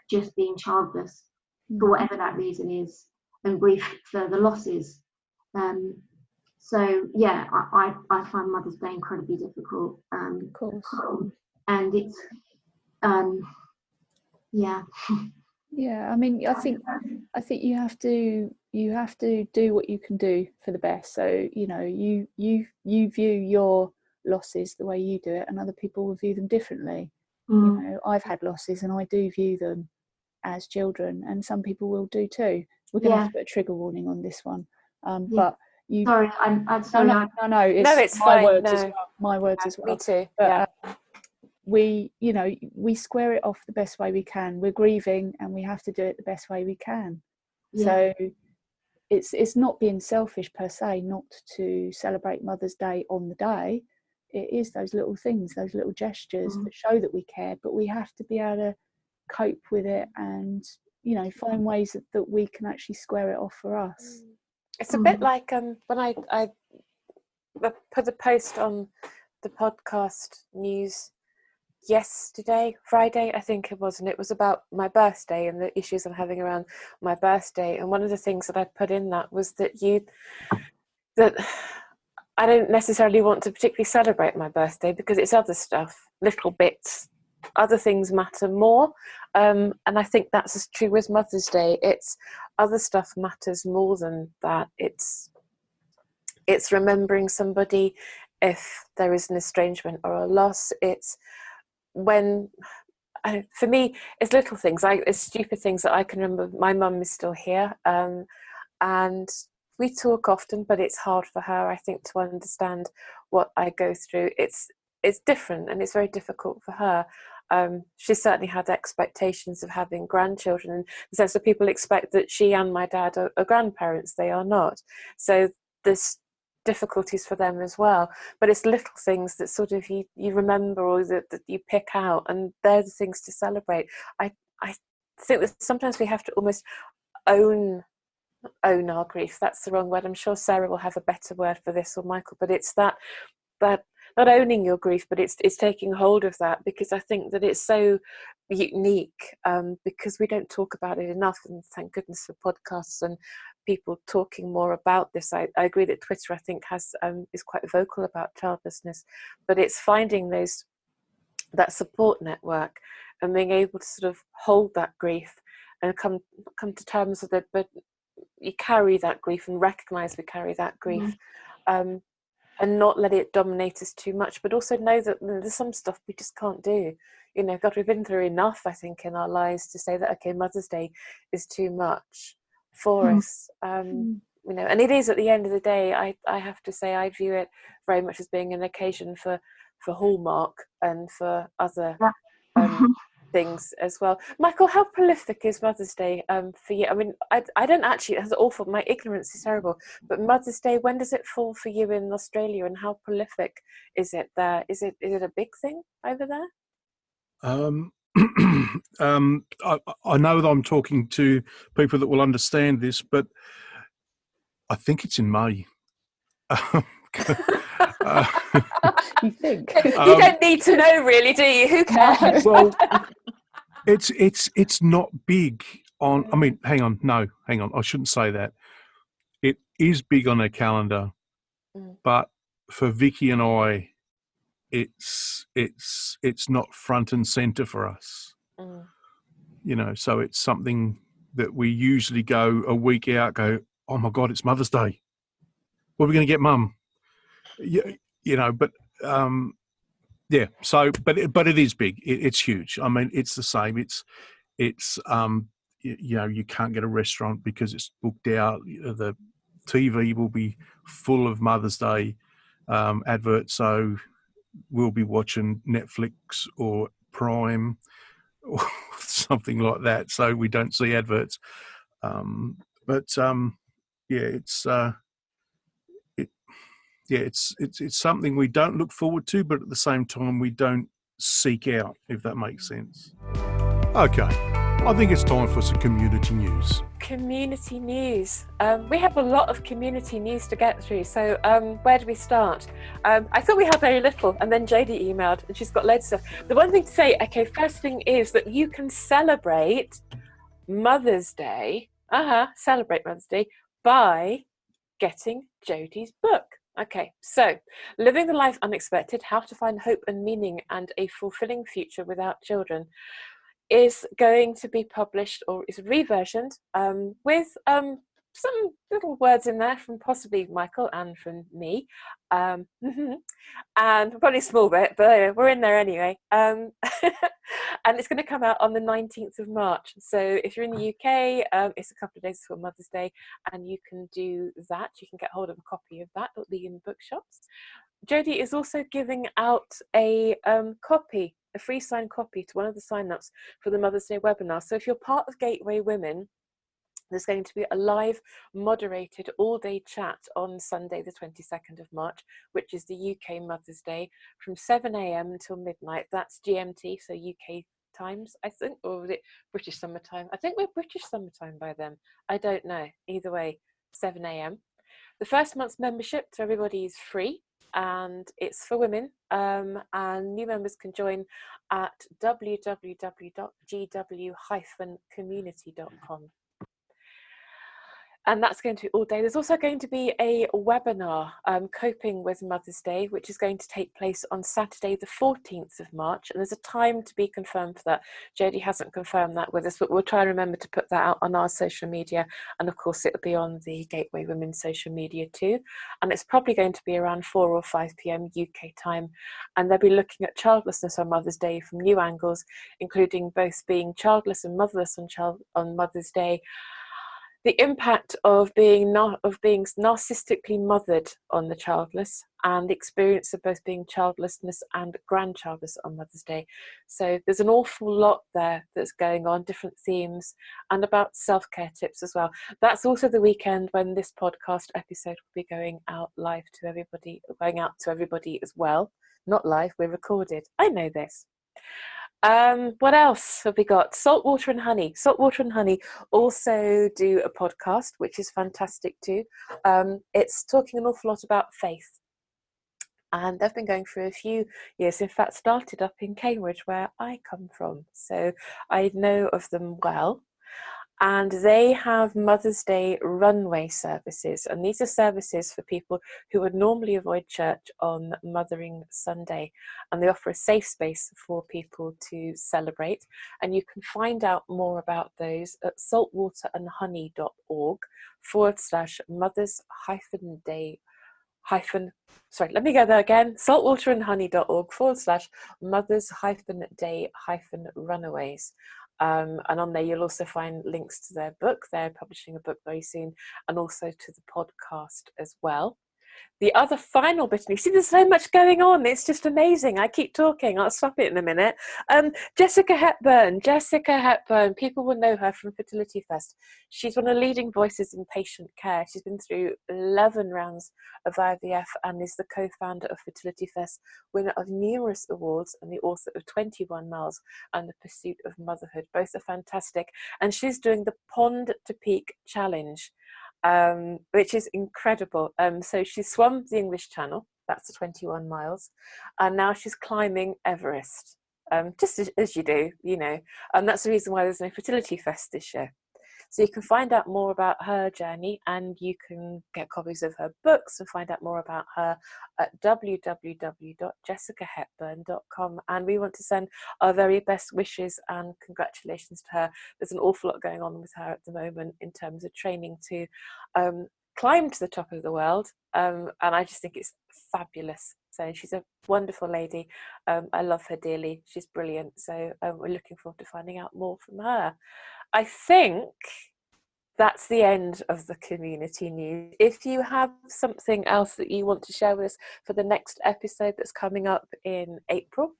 just being childless for whatever that reason is, and grief for the losses. So yeah, I find Mother's Day incredibly difficult. Of course. And it's yeah. Yeah, I mean, I think you have to do what you can do for the best. So, you know, you view your losses the way you do it, and other people will view them differently. You know, I've had losses and I do view them as children, and some people will do too. We're going to have to put a trigger warning on this one. But you. Sorry, I'm sorry. No, it's my fine. Words as well. My words as well. Me too. But, we square it off the best way we can. We're grieving and we have to do it the best way we can. So it's not being selfish per se not to celebrate Mother's Day on the day. It is those little things, those little gestures that show that we care, but we have to be able to cope with it and, you know, find ways that we can actually square it off for us. It's a bit like when I put a post on the podcast news yesterday, Friday I think it was, and it was about my birthday and the issues I'm having around my birthday. And one of the things that I put in that was that I don't necessarily want to particularly celebrate my birthday because it's other stuff, little bits, other things matter more. And I think that's as true with Mother's Day. It's other stuff matters more than that. It's remembering somebody if there is an estrangement or a loss. It's when, for me, it's little things, it's stupid things that I can remember. My mum is still here, and we talk often, but it's hard for her, I think, to understand what I go through. It's different, and it's very difficult for her. She certainly had expectations of having grandchildren, in the sense that people expect that she and my dad are grandparents. They are not. So there's difficulties for them as well, but it's little things that sort of you remember, or that you pick out, and they're the things to celebrate. I think that sometimes we have to almost own our grief. That's the wrong word. I'm sure Sarah will have a better word for this, or Michael, but it's that not owning your grief, but it's taking hold of that, because I think that it's so unique, because we don't talk about it enough, and thank goodness for podcasts and people talking more about this. I agree that Twitter, I think, is quite vocal about childlessness, but it's finding that support network and being able to sort of hold that grief and come to terms with it, but you carry that grief and recognise we carry that grief, and not let it dominate us too much, but also know that there's some stuff we just can't do. You know, God, we've been through enough, I think, in our lives to say that, okay, Mother's Day is too much for us. You know, and it is, at the end of the day, I have to say, I view it very much as being an occasion for Hallmark and for other things as well. Michael, how prolific is Mother's Day for you? I mean, I don't actually, it's awful, my ignorance is terrible, but Mother's Day, when does it fall for you in Australia, and how prolific is it there? Is it a big thing over there? I know that I'm talking to people that will understand this, but I think it's in May. You think? You don't need to know, really, do you? Who cares? Well, it's not big on. I mean, hang on. I shouldn't say that. It is big on our calendar, but for Vicky and I, it's not front and center for us. You know, so it's something that we usually go a week out. Go, oh my God, it's Mother's Day. What are we going to get Mum? But yeah. So, but it is big. It's huge. I mean, it's the same. It's you can't get a restaurant because it's booked out. The TV will be full of Mother's Day adverts. So we'll be watching Netflix or Prime or something like that. So we don't see adverts. It's something we don't look forward to, but at the same time we don't seek out, if that makes sense. Okay, I think it's time for some community news. Community news. We have a lot of community news to get through, so where do we start? I thought we had very little, and then Jodie emailed and she's got loads of stuff. The one thing to say, okay, first thing is that you can celebrate Mother's Day, by getting Jodie's book. Okay, so Living the Life Unexpected, How to Find Hope and Meaning and a Fulfilling Future Without Children is going to be published, or is reversioned, with some little words in there from possibly Michael and from me, and probably a small bit, but we're in there anyway. And it's going to come out on the 19th of March. So if you're in the UK, it's a couple of days before Mother's Day, and you can do that. You can get hold of a copy of that. It'll be in bookshops. Jodie is also giving out a copy, a free signed copy to one of the sign-ups for the Mother's Day webinar. So if you're part of Gateway Women, there's going to be a live moderated all-day chat on Sunday the 22nd of March, which is the UK Mother's Day, from 7 a.m. until midnight. That's GMT, so UK times, I think, or was it British summertime? I think we're British summertime by then. I don't know. Either way, 7 a.m. The first month's membership to everybody is free, and it's for women, and new members can join at www.gw-community.com. And that's going to be all day. There's also going to be a webinar, Coping with Mother's Day, which is going to take place on Saturday the 14th of March. And there's a time to be confirmed for that. Jodie hasn't confirmed that with us, but we'll try and remember to put that out on our social media. And of course, it'll be on the Gateway Women's social media too. And it's probably going to be around 4 or 5 p.m. UK time. And they'll be looking at childlessness on Mother's Day from new angles, including both being childless and motherless on Mother's Day, the impact of being narcissistically mothered on the childless, and the experience of both being childlessness and grandchildless on Mother's Day. So there's an awful lot there that's going on, different themes, and about self-care tips as well. That's also the weekend when this podcast episode will be going out to everybody as well. Not live, we're recorded. I know this. What else have we got? Saltwater and Honey. Saltwater and Honey also do a podcast, which is fantastic too. It's talking an awful lot about faith. And they've been going through a few years. In fact, started up in Cambridge, where I come from. So I know of them well. And they have Mother's Day runway services. And these are services for people who would normally avoid church on Mothering Sunday. And they offer a safe space for people to celebrate. And you can find out more about those at saltwaterandhoney.org/mothers-day saltwaterandhoney.org/mothers-day-runaways. And on there you'll also find links to their book. They're publishing a book very soon, and also to the podcast as well. The other final bit, and you see there's so much going on, it's just amazing. I keep talking, I'll stop it in a minute. Jessica Hepburn, people will know her from Fertility Fest. She's one of the leading voices in patient care. She's been through 11 rounds of IVF and is the co-founder of Fertility Fest, winner of numerous awards, and the author of 21 Miles and the Pursuit of Motherhood. Both are fantastic. And she's doing the Pond to Peak Challenge, which is incredible. So she swum the English Channel, that's the 21 miles, and now she's climbing Everest, just as you do, and that's the reason why there's no Fertility Fest this year. So you can find out more about her journey, and you can get copies of her books and find out more about her at www.jessicahepburn.com. And we want to send our very best wishes and congratulations to her. There's an awful lot going on with her at the moment in terms of training to climb to the top of the world, and I just think it's fabulous. So she's a wonderful lady. I love her dearly. She's brilliant. So we're looking forward to finding out more from her. I think that's the end of the community news. If you have something else that you want to share with us for the next episode that's coming up in April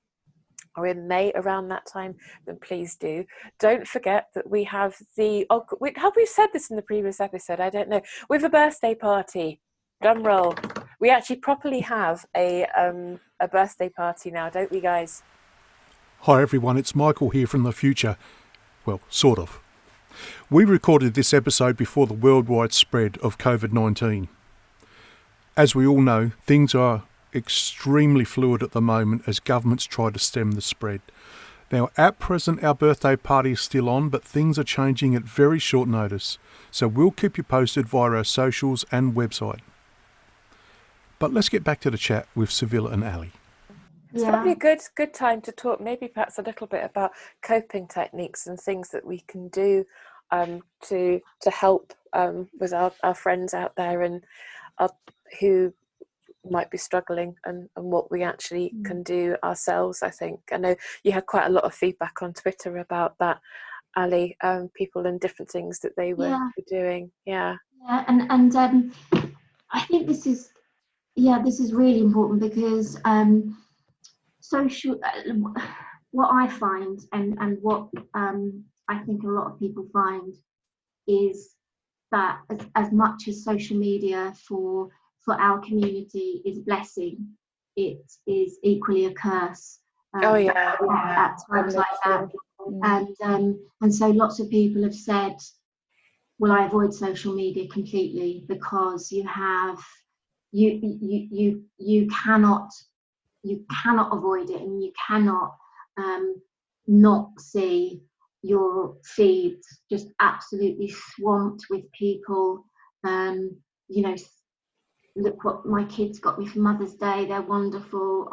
or in May, around that time, then please do. Don't forget that we have have we said this in the previous episode? I don't know. We have a birthday party. Drum roll. We actually properly have a birthday party now, don't we, guys? Hi everyone, it's Michael here from the future. Well, sort of. We recorded this episode before the worldwide spread of COVID-19. As we all know, things are extremely fluid at the moment as governments try to stem the spread. Now, at present, our birthday party is still on, but things are changing at very short notice, so we'll keep you posted via our socials and website. But let's get back to the chat with Civilla and Allie. It's probably a good time to talk maybe perhaps a little bit about coping techniques and things that we can do to help with our friends out there and who might be struggling, and what we actually can do ourselves. I think I know you had quite a lot of feedback on Twitter about that, Allie, people and different things that they were doing. And I think this is really important because social what I find and what I think a lot of people find is that as much as social media for our community is a blessing, it is equally a curse at times like that. And so lots of people have said, well, I avoid social media completely because you cannot avoid it, and you cannot not see your feed just absolutely swamped with people. Look what my kids got me for Mother's Day, they're wonderful.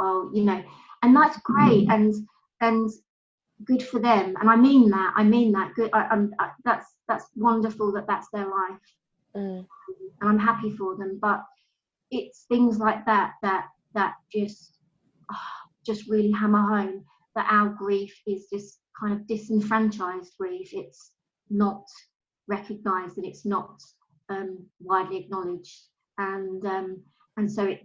And that's great and good for them, and I mean that good. That's wonderful that that's their life, and I'm happy for them. But it's things like that just really hammer home that our grief is just kind of disenfranchised grief. It's not recognised and it's not widely acknowledged, and so it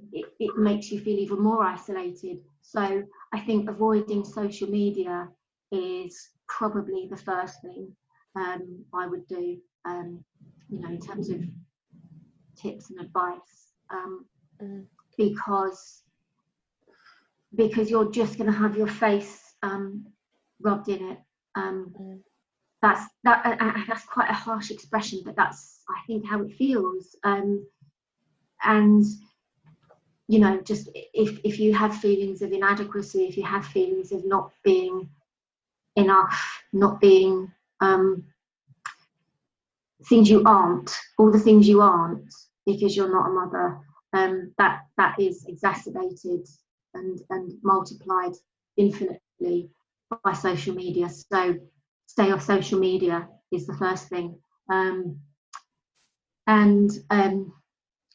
makes you feel even more isolated. So I think avoiding social media is probably the first thing I would do, in terms of tips and advice, because you're just going to have your face rubbed in it. That's quite a harsh expression, but that's, I think, how it feels. And just if you have feelings of inadequacy, if you have feelings of not being enough, not being things you aren't, all the things you aren't because you're not a mother, that is exacerbated and multiplied infinitely by social media. So stay off social media is the first thing.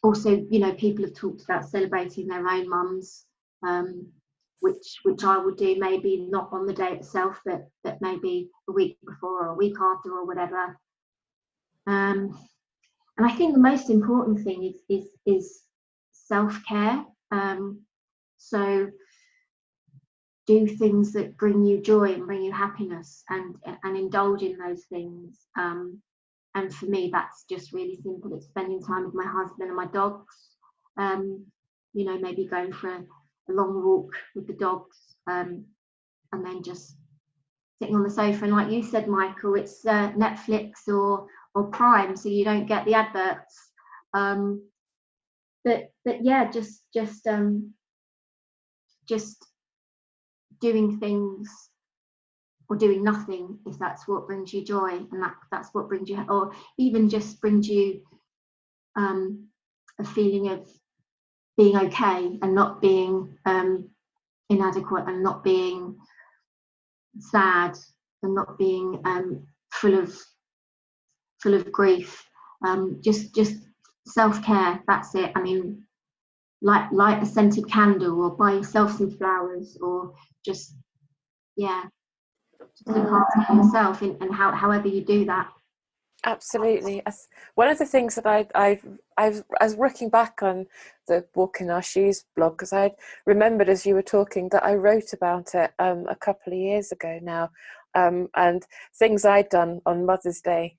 Also, people have talked about celebrating their own mums, which I would do, maybe not on the day itself, but maybe a week before or a week after or whatever. And I think the most important thing is self-care. So do things that bring you joy and bring you happiness, and indulge in those things. And for me, that's just really simple. It's spending time with my husband and my dogs. Maybe going for a long walk with the dogs, and then just sitting on the sofa. And like you said, Michael, it's Netflix or Prime, so you don't get the adverts. But yeah, just doing things or doing nothing if that's what brings you joy, and that's what brings you, or even just brings you a feeling of being okay and not being inadequate and not being sad and not being full of grief. Just self-care, that's it. I mean, light a scented candle, or buy yourself some flowers, or just look after yourself, and however you do that. Absolutely. One of the things that I was looking back on the Walk in Our Shoes blog, because I remembered as you were talking that I wrote about it a couple of years ago now, and things I'd done on Mother's Day.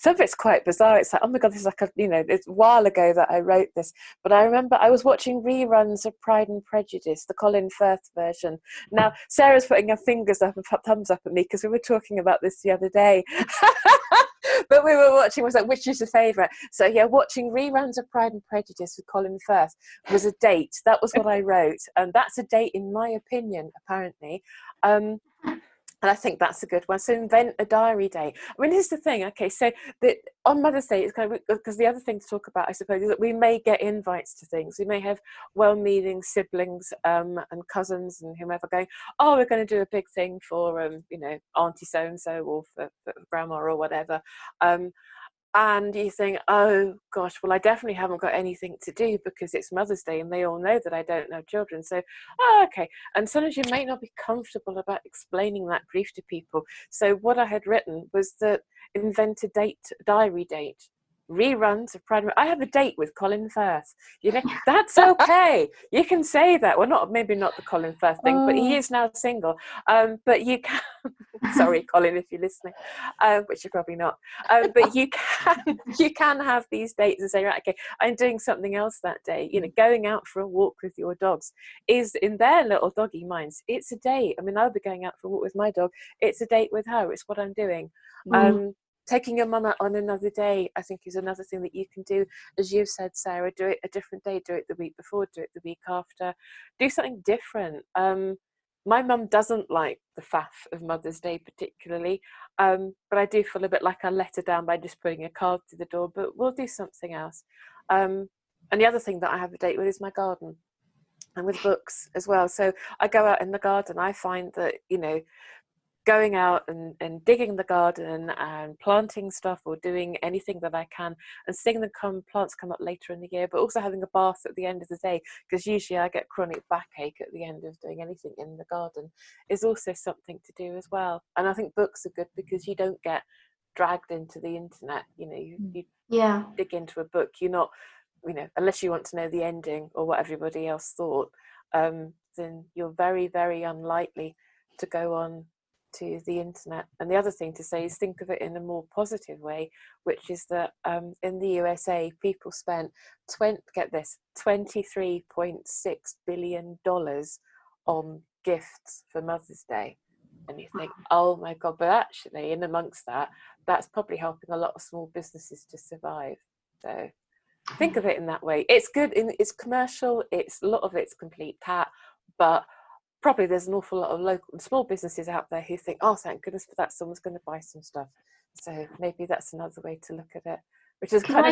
Some of it's quite bizarre. It's like, oh my God, this is like it's a while ago that I wrote this, but I remember I was watching reruns of Pride and Prejudice, the Colin Firth version. Now, Sarah's putting her fingers up and thumbs up at me because we were talking about this the other day. But we were watching, was like, which is your favourite? So yeah, watching reruns of Pride and Prejudice with Colin Firth was a date. That was what I wrote, and that's a date in my opinion, apparently. And I think that's a good one. So invent a diary day. I mean, here's the thing. Okay, so on Mother's Day, it's kind of, because the other thing to talk about, I suppose, is that we may get invites to things. We may have well-meaning siblings and cousins and whomever going, oh, we're going to do a big thing for, Auntie so-and-so, or for Grandma or whatever. And you think, oh gosh, well, I definitely haven't got anything to do because it's Mother's Day and they all know that I don't have children. So, okay. And sometimes you may not be comfortable about explaining that grief to people. So what I had written was that invent a diary date. Reruns of Pride. I have a date with Colin Firth. That's okay. You can say that. Well, maybe not the Colin Firth thing, but he is now single. But you can. Sorry, Colin, if you're listening, which you're probably not. But you can have these dates and say, right, okay, I'm doing something else that day. Going out for a walk with your dogs is, in their little doggy minds, it's a date. I mean, I'll be going out for a walk with my dog. It's a date with her. It's what I'm doing. Taking your mum out on another day, I think, is another thing that you can do. As you've said, Sarah, do it a different day, do it the week before, do it the week after. Do something different. My mum doesn't like the faff of Mother's Day particularly, but I do feel a bit like I let her down by just putting a card to the door, but we'll do something else. And the other thing that I have a date with is my garden, and with books as well. So I go out in the garden. I find that, going out and digging the garden and planting stuff, or doing anything that I can, and seeing the plants come up later in the year, but also having a bath at the end of the day, because usually I get chronic backache at the end of doing anything in the garden, is also something to do as well. And I think books are good because you don't get dragged into the internet. You dig into a book. You're not, unless you want to know the ending or what everybody else thought, then you're very, very unlikely to go on to the internet. And the other thing to say is think of it in a more positive way, which is that in the USA, people spent $23.6 billion on gifts for Mother's Day. And you think, oh my God, but actually in amongst that, that's probably helping a lot of small businesses to survive. So think of it in that way. It's good, it's commercial, a lot of it's complete pat, but probably there's an awful lot of local small businesses out there who think, oh, thank goodness for that, someone's going to buy some stuff. So maybe that's another way to look at it, which is Can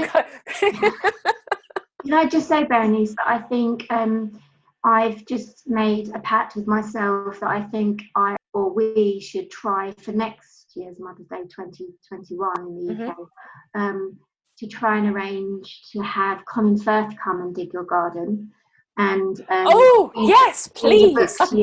I just say, Berenice, that I think I've just made a pact with myself that I think we should try for next year's Mother's Day 2021 in the UK, to try and arrange to have Colin Firth come and dig your garden. And yes, please. I'm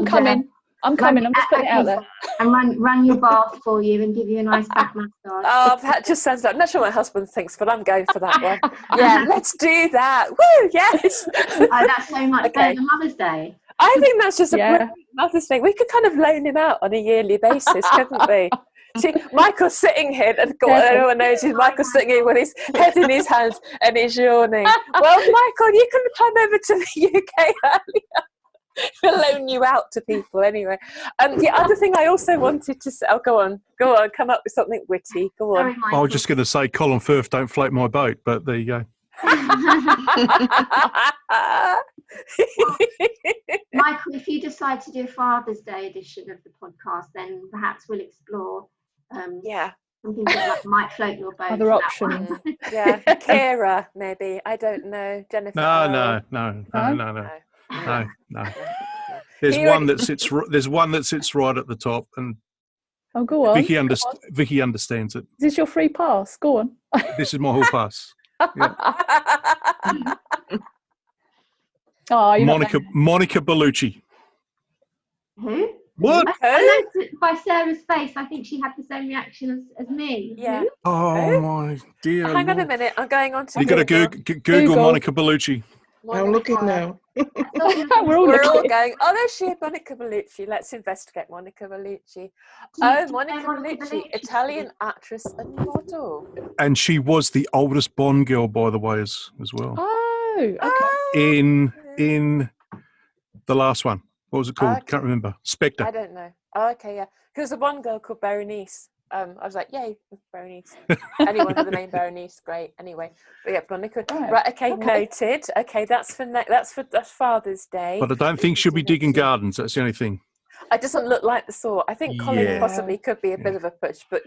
coming. I'm just putting it out there. And run your bath for you and give you a nice back massage. Oh, that just sounds like, I'm not sure what my husband thinks, but I'm going for that one. Yeah, let's do that. Woo, yes. That's so much better than Mother's Day. I think that's just a brilliant Mother's Day. We could kind of loan him out on a yearly basis, couldn't we? See, Michael's sitting here, and everyone knows Michael's sitting here with his head in his hands and he's yawning. Well, Michael, you can come over to the UK earlier. We'll loan you out to people anyway. The other thing I also wanted to say, go on, come up with something witty. Go on. I was just going to say, Colin Firth, don't float my boat, but there you go. Michael, if you decide to do a Father's Day edition of the podcast, then perhaps we'll explore something that might float your boat. Other options. Yeah, Kira, maybe. I don't know. Jennifer. No. There's one that sits right at the top, and go on. Vicky understands it. Is this your free pass? Go on. This is my whole pass. Yeah. Monica Bellucci. Who? What? I noticed by Sarah's face, I think she had the same reaction as me. Yeah. Who? Oh my dear. Hang on a minute. I'm going on to You got to Google Monica Bellucci. I'm looking now. We're all going, oh, there's she, Monica Bellucci. Let's investigate Monica Bellucci. Monica Bellucci, Italian actress and model. And she was the oldest Bond girl, by the way, as well. Oh, okay. In the last one. What was it called? Okay. Can't remember. Spectre. I don't know. Oh, okay, yeah. Because the one girl called Berenice. I was like, yay, Berenice. Anyone with the name Berenice, great. Anyway, but yeah, Monica. Right, okay, noted. Okay, that's for Father's Day. But I don't think she'll be digging gardens. That's the only thing. It doesn't look like the sort. I think Colin possibly could be a bit of a push, but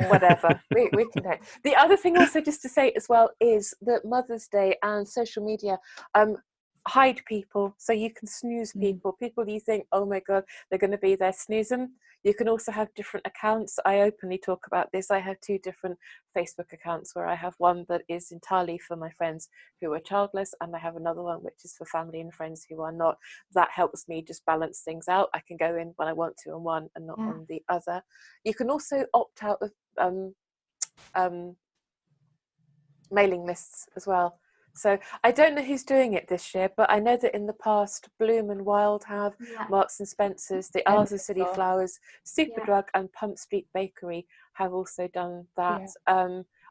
whatever. we can do. The other thing also just to say as well is that Mother's Day and social media hide people, so you can snooze people you think, oh my god, they're going to be there, snooze them. You can also have different accounts. I openly talk about this. I have 2 different Facebook accounts, where I have one that is entirely for my friends who are childless, and I have another one which is for family and friends who are not. That helps me just balance things out. I can go in when I want to on one and not on the other. You can also opt out of mailing lists as well. So I don't know who's doing it this year, but I know that in the past, Bloom and Wild have, Marks and Spencer's, the Isles of City Flowers, Superdrug and Pump Street Bakery have also done that.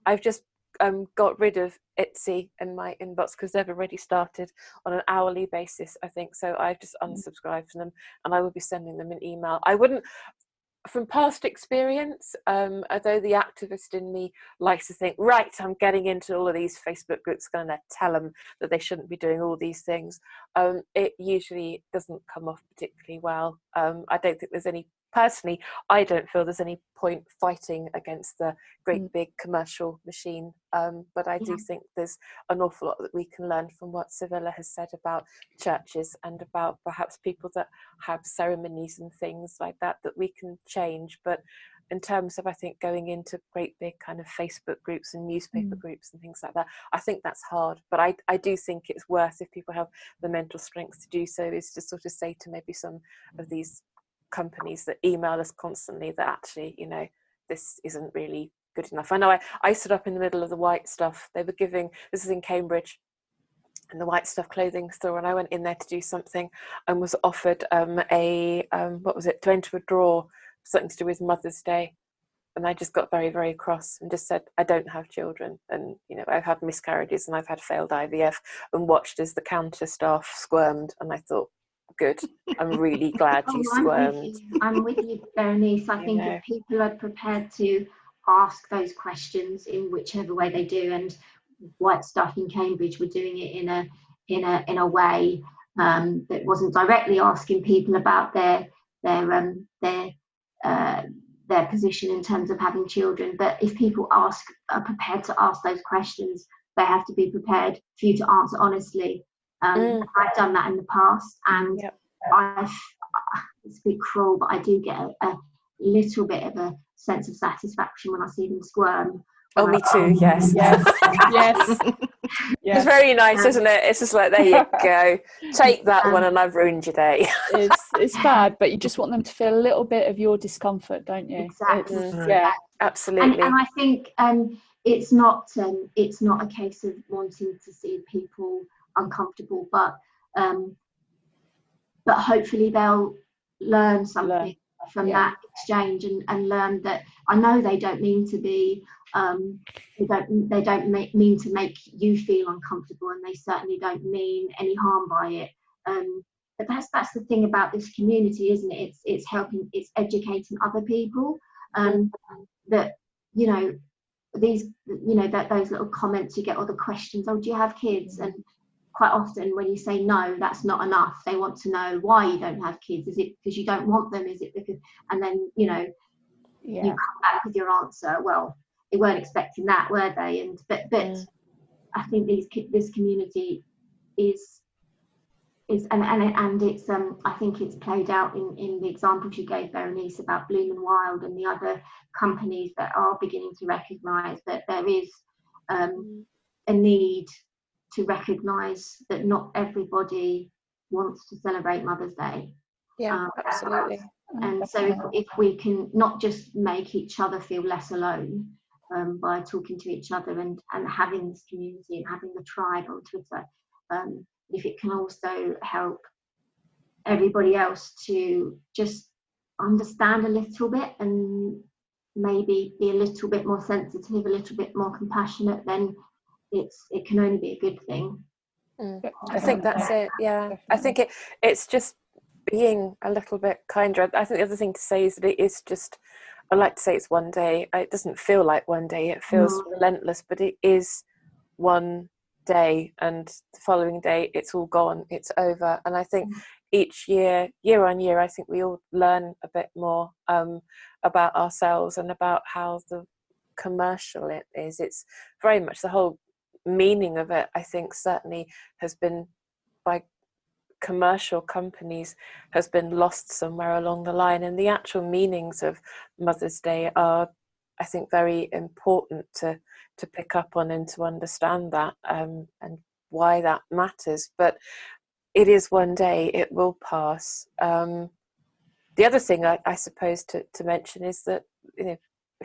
I've just got rid of Etsy in my inbox because they've already started on an hourly basis, I think. So I've just unsubscribed from them, and I will be sending them an email. I wouldn't. From past experience, although the activist in me likes to think, right, I'm getting into all of these Facebook groups, going to tell them that they shouldn't be doing all these things, it usually doesn't come off particularly well. I don't think there's any, personally, I don't feel there's any point fighting against the great big commercial machine, but I do think there's an awful lot that we can learn from what Civilla has said about churches and about perhaps people that have ceremonies and things like that we can change. But in terms of, I think, going into great big kind of Facebook groups and newspaper groups and things like that, I think that's hard. But I do think it's worth, if people have the mental strength to do so, is to sort of say to maybe some of these companies that email us constantly that actually, this isn't really good enough. I know I stood up in the middle of the White Stuff. They were giving, this is in Cambridge, in the White Stuff clothing store, and I went in there to do something and was offered what was it, to enter a draw, something to do with Mother's Day. And I just got very, very cross and just said, I don't have children, and I've had miscarriages and I've had failed IVF, and watched as the counter staff squirmed, and I thought, good, I'm really glad you squirmed. I'm with you, Berenice. I think if people are prepared to ask those questions in whichever way they do, and White Stuff in Cambridge were doing it in a way that wasn't directly asking people about their position in terms of having children, but if people are prepared to ask those questions, they have to be prepared for you to answer honestly. I've done that in the past, and it's a bit cruel, but I do get a little bit of a sense of satisfaction when I see them squirm. Oh, me too. Yes. It's very nice, isn't it? It's just like, there you go, take that one, and I've ruined your day. It's bad, but you just want them to feel a little bit of your discomfort, don't you? Exactly. Absolutely. And I think it's not a case of wanting to see people uncomfortable, but hopefully they'll learn something from that exchange, and learn that I know they don't mean to be they don't mean to make you feel uncomfortable, and they certainly don't mean any harm by it, but that's the thing about this community, isn't it? It's helping, it's educating other people, that these that those little comments you get, or the questions, oh, do you have kids, and quite often when you say no, that's not enough. They want to know why you don't have kids. Is it because you don't want them? Is it because, and then, you know, you come back with your answer, well, they weren't expecting that, were they? And but I think this community is and it's I think it's played out in the examples you gave, Berenice, about Bloom and Wild and the other companies that are beginning to recognise that there is a need to recognise that not everybody wants to celebrate Mother's Day. Yeah, absolutely. And so if we can not just make each other feel less alone by talking to each other and having this community and having the tribe on Twitter, if it can also help everybody else to just understand a little bit and maybe be a little bit more sensitive, a little bit more compassionate, then it can only be a good thing. I think that's it. Yeah, I think it's just being a little bit kinder. I think the other thing to say is that it is just, I like to say it's one day. It doesn't feel like one day. It feels relentless, but it is one day, and the following day it's all gone, it's over. And I think each year on year, I think we all learn a bit more about ourselves and about how the commercial it is. It's very much the whole meaning of it, I think, certainly has been, by commercial companies, has been lost somewhere along the line. And the actual meanings of Mother's Day are, I think, very important to pick up on and to understand that and why that matters. But it is one day, it will pass. The other thing I suppose to mention is that, you know,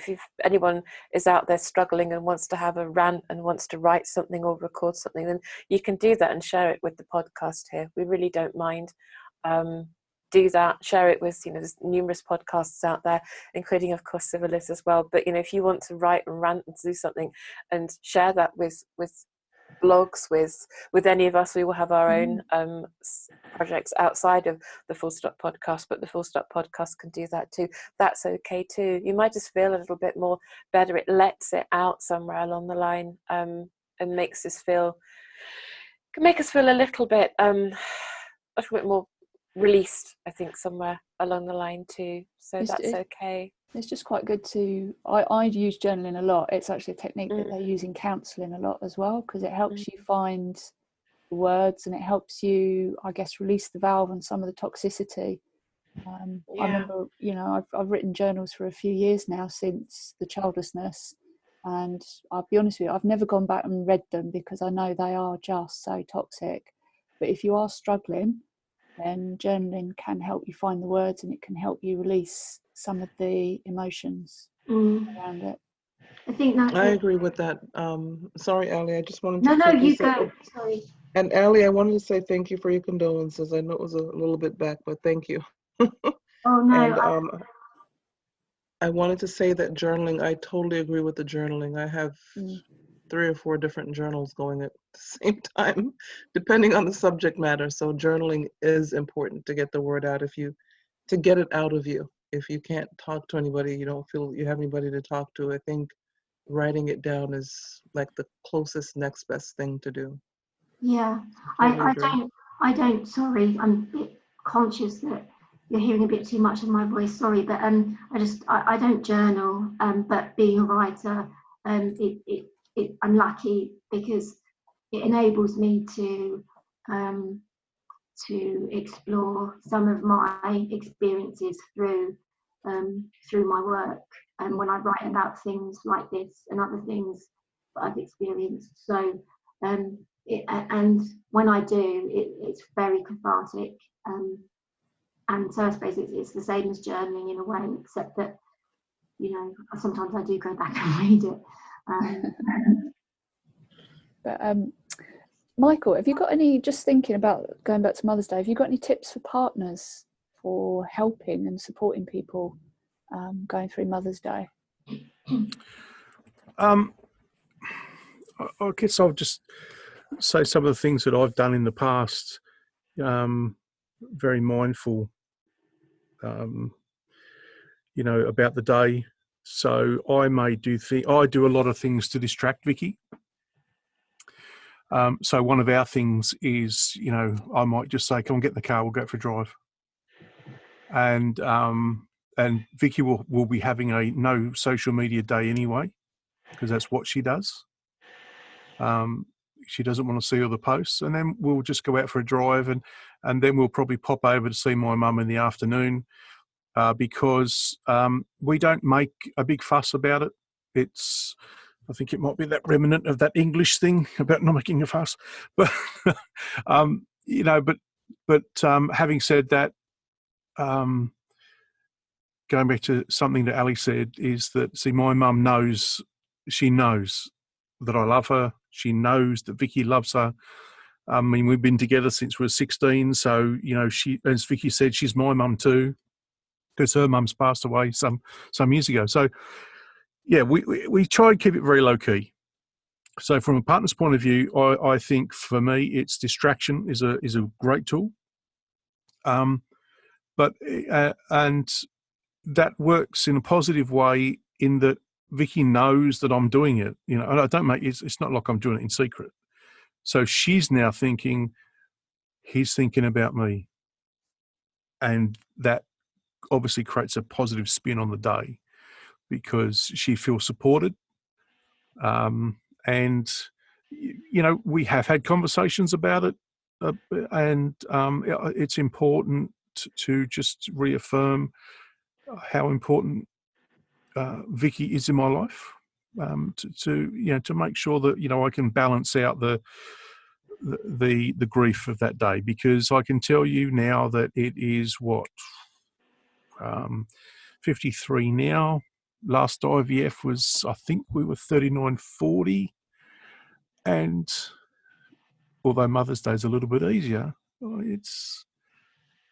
if anyone is out there struggling and wants to have a rant and wants to write something or record something, then you can do that and share it with the podcast here. We really don't mind. Do that, share it with, you know, there's numerous podcasts out there, including, of course, Civilla's as well. But, you know, if you want to write and rant and do something and share that with blogs, with any of us, we will have our own projects outside of the Full Stop podcast, but the Full Stop podcast can do that too. That's okay too. You might just feel a little bit more better. It lets it out somewhere along the line, and can make us feel a little bit more released, I think, somewhere along the line too. So that's okay. It's just quite good to, I use journaling a lot. It's actually a technique that they use in counselling a lot as well, because it helps you find the words and it helps you, I guess, release the valve on some of the toxicity. I remember, you know, I've written journals for a few years now since the childlessness, and I'll be honest with you, I've never gone back and read them because I know they are just so toxic. But if you are struggling, then journaling can help you find the words and it can help you release some of the emotions around it. I think that I agree with that. Sorry, Allie, I just wanted to... No, you go. Sorry. And Allie, I wanted to say thank you for your condolences. I know it was a little bit back, but thank you. Oh, no. And I wanted to say that journaling, I totally agree with the journaling. I have 3 or 4 different journals going at the same time, depending on the subject matter. So journaling is important to get the word out, to get it out of you. If you can't talk to anybody, you don't feel you have anybody to talk to, I think writing it down is like the closest next best thing to do. Yeah, I don't, sorry, I'm a bit conscious that you're hearing a bit too much of my voice, sorry, but I don't journal, but being a writer, I'm lucky because it enables me to explore some of my experiences through my work, and when I write about things like this and other things that I've experienced. So and when I do, it's very cathartic, and so I suppose it's the same as journaling in a way, except that, you know, sometimes I do go back and read it. But Michael, have you got any, just thinking about going back to Mother's Day, have you got any tips for partners for helping and supporting people going through Mother's Day? I guess I'll just say some of the things that I've done in the past. Very mindful, you know, about the day. So I do a lot of things to distract Vicky. So one of our things is, I might just say, come on, get in the car, we'll go for a drive. And Vicky will be having a no social media day anyway, because that's what she does. She doesn't want to see all the posts, and then we'll just go out for a drive, and then we'll probably pop over to see my mum in the afternoon, because we don't make a big fuss about it. I think it might be that remnant of that English thing about not making a fuss, but having said that, going back to something that Allie said, is that, see, my mum knows, she knows that I love her. She knows that Vicky loves her. I mean, we've been together since we were 16. So, she, as Vicky said, she's my mum too, because her mum's passed away some years ago. So, yeah, we try and keep it very low key. So from a partner's point of view, I think for me, it's distraction is a great tool. But that works in a positive way, in that Vicky knows that I'm doing it, and I don't it's not like I'm doing it in secret. So she's now thinking, he's thinking about me. And that obviously creates a positive spin on the day, because she feels supported. And, we have had conversations about it, and it's important to just reaffirm how important Vicky is in my life, to make sure that, I can balance out the grief of that day, because I can tell you now that it is 53 now. Last IVF was, I think we were 39-40, and although Mother's Day is a little bit easier, it's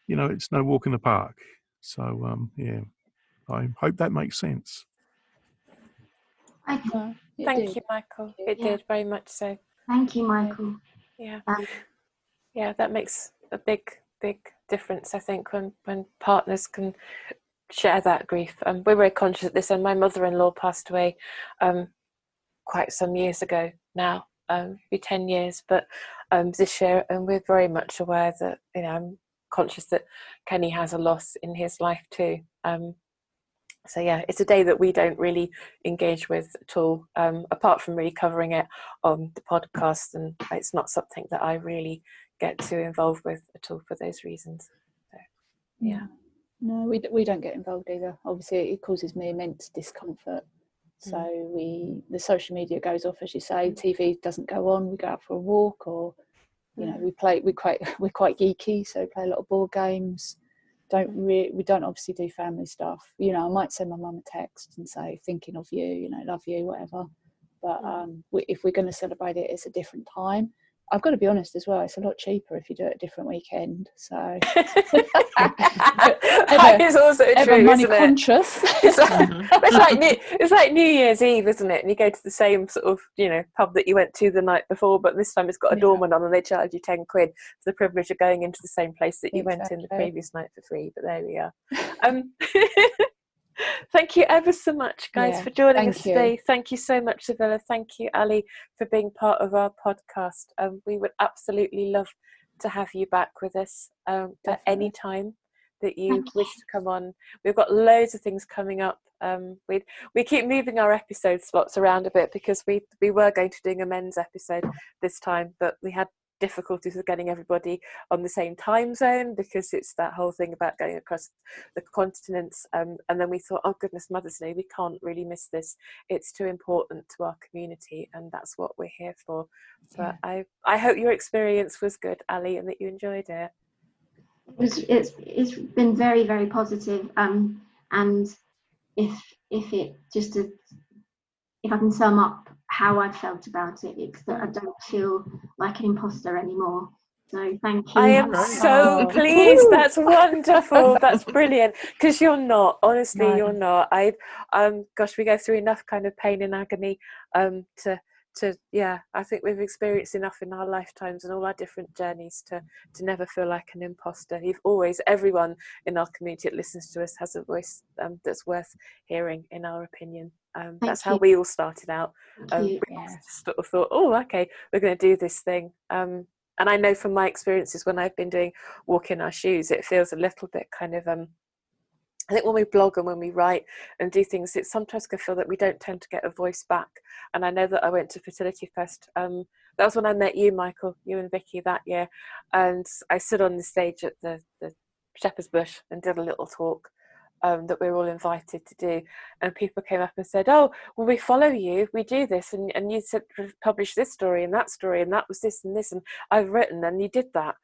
no walk in the park. So I hope that makes sense. Thank you, Michael. It did, very much so. Thank you, Michael. Yeah. Yeah, that makes a big difference, I think, when partners can share that grief. We're very conscious of this, and my mother-in-law passed away quite some years ago now, be 10 years, but this year, and we're very much aware that, I'm conscious that Kenny has a loss in his life too. So yeah, it's a day that we don't really engage with at all, apart from really covering it on the podcast, and it's not something that I really get too involved with at all for those reasons. So, yeah. No, we don't get involved either. Obviously, it causes me immense discomfort. So the social media goes off, as you say. TV doesn't go on. We go out for a walk, or we play. We're quite geeky, so we play a lot of board games. We don't obviously do family stuff. I might send my mum a text and say, thinking of you, love you, whatever. But if we're going to celebrate it, it's a different time. I've got to be honest as well, it's a lot cheaper if you do it a different weekend. So that is also true, money isn't it? Conscious. It's like New Year's Eve, isn't it? And you go to the same sort of pub that you went to the night before, but this time it's got a doorman on, and they charge you 10 quid for the privilege of going into the same place that you went in the previous night for free. But there we are. Thank you ever so much, guys, for joining us today. Thank you so much, Civilla. Thank you, Allie, for being part of our podcast. We would absolutely love to have you back with us at any time that you wish to come on. We've got loads of things coming up. We keep moving our episode slots around a bit, because we were going to doing a men's episode this time, but we had difficulties with getting everybody on the same time zone, because it's that whole thing about going across the continents, and then we thought, oh goodness, Mother's Day, we can't really miss this, it's too important to our community, and that's what we're here for. But I hope your experience was good, Allie, and that you enjoyed it. It's been very, very positive, and if I can sum up how I felt about it, it's that I don't feel like an imposter anymore. So thank you. I am so pleased. That's wonderful. That's brilliant. Because you're not. Honestly, you're not. Gosh, we go through enough kind of pain and agony to I think we've experienced enough in our lifetimes and all our different journeys to never feel like an imposter. Everyone in our community that listens to us has a voice that's worth hearing, in our opinion. That's how we all started out. We just sort of thought, oh, okay, we're going to do this thing. And I know from my experiences when I've been doing Walk in Our Shoes, it feels a little bit kind of I think when we blog and when we write and do things, it sometimes can feel that we don't tend to get a voice back. And I know that I went to Fertility Fest. That was when I met you, Michael, you and Vicky that year. And I stood on the stage at the Shepherd's Bush and did a little talk that we were all invited to do. And people came up and said, oh, well, we follow you, we do this. And you said, publish this story, and that was this and this. And I've written, and you did that.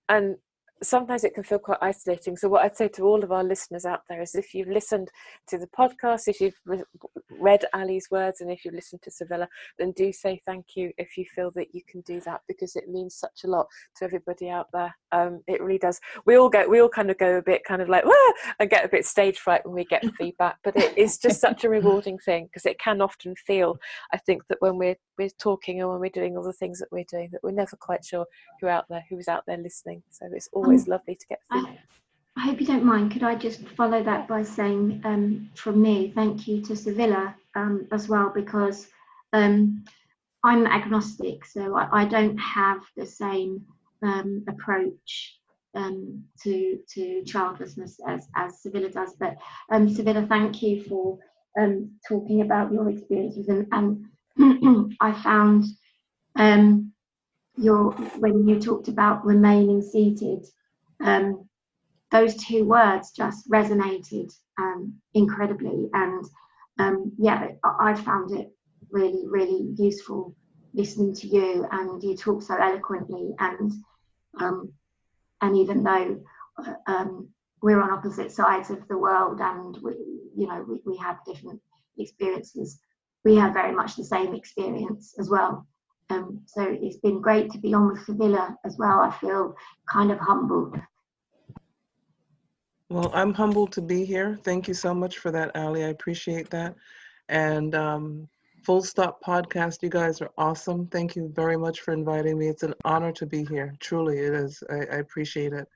And sometimes it can feel quite isolating. So what I'd say to all of our listeners out there is, if you've listened to the podcast, if you've read Allie's words, and if you've listened to Civilla, then do say thank you if you feel that you can do that, because it means such a lot to everybody out there. It really does. We all kind of go a bit kind of like, wah, and get a bit stage fright when we get feedback, but it is just such a rewarding thing, because it can often feel, I think, that when we're talking and when we're doing all the things that we're doing, that we're never quite sure who's out there listening. So it's always lovely to get feedback. I hope you don't mind. Could I just follow that by saying from me, thank you to Civilla as well, because I'm agnostic, so I don't have the same approach to childlessness as Civilla does. But Civilla, thank you for talking about your experiences, and I found when you talked about remaining seated, those two words just resonated incredibly, and I found it really, really useful listening to you, and you talk so eloquently, and even though we're on opposite sides of the world, and we have different experiences, we have very much the same experience as well. So it's been great to be on with Civilla as well. I feel kind of humbled. Well, I'm humbled to be here. Thank you so much for that, Allie. I appreciate that. And Full Stop Podcast, you guys are awesome. Thank you very much for inviting me. It's an honor to be here. Truly, it is. I appreciate it.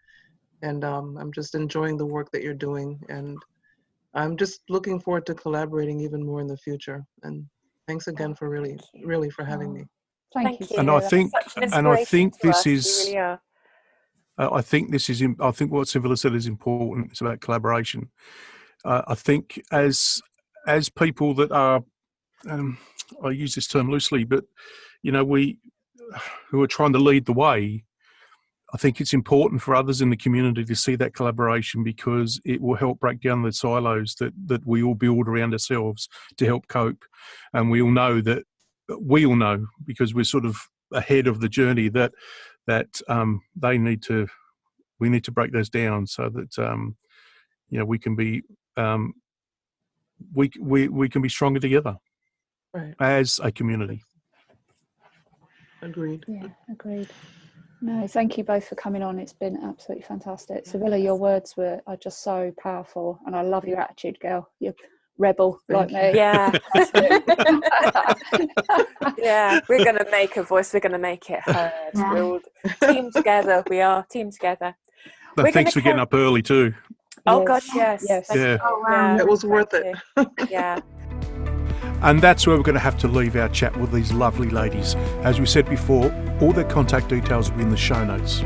And I'm just enjoying the work that you're doing. And I'm just looking forward to collaborating even more in the future. And thanks again for really for having me. Thank you. And I think this is. Really are. I think what Civilla said is important. It's about collaboration. I think as people that are, I use this term loosely, but we who are trying to lead the way, I think it's important for others in the community to see that collaboration, because it will help break down the silos that we all build around ourselves to help cope. And we all know, because we're sort of ahead of the journey, that we need to break those down so that we can be we can be stronger together, right, as a community. Agreed. Yeah, agreed. No, thank you both for coming on. It's been absolutely fantastic. Civilla, your words are just so powerful, and I love your attitude, girl. You're rebel like me. Yeah. Yeah, we're going to make a voice. We're going to make it heard. Yeah. We're all team together. We are team together. But thanks for getting up early too. Oh, God, yes. Yeah. Oh, wow. It was worth it. Yeah. And that's where we're going to have to leave our chat with these lovely ladies. As we said before, all their contact details will be in the show notes.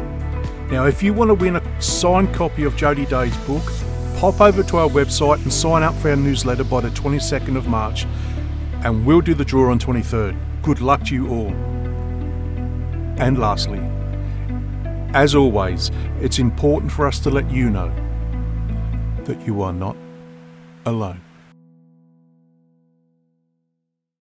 Now, if you want to win a signed copy of Jodie Day's book, pop over to our website and sign up for our newsletter by the 22nd of March, and we'll do the draw on 23rd. Good luck to you all. And lastly, as always, it's important for us to let you know that you are not alone.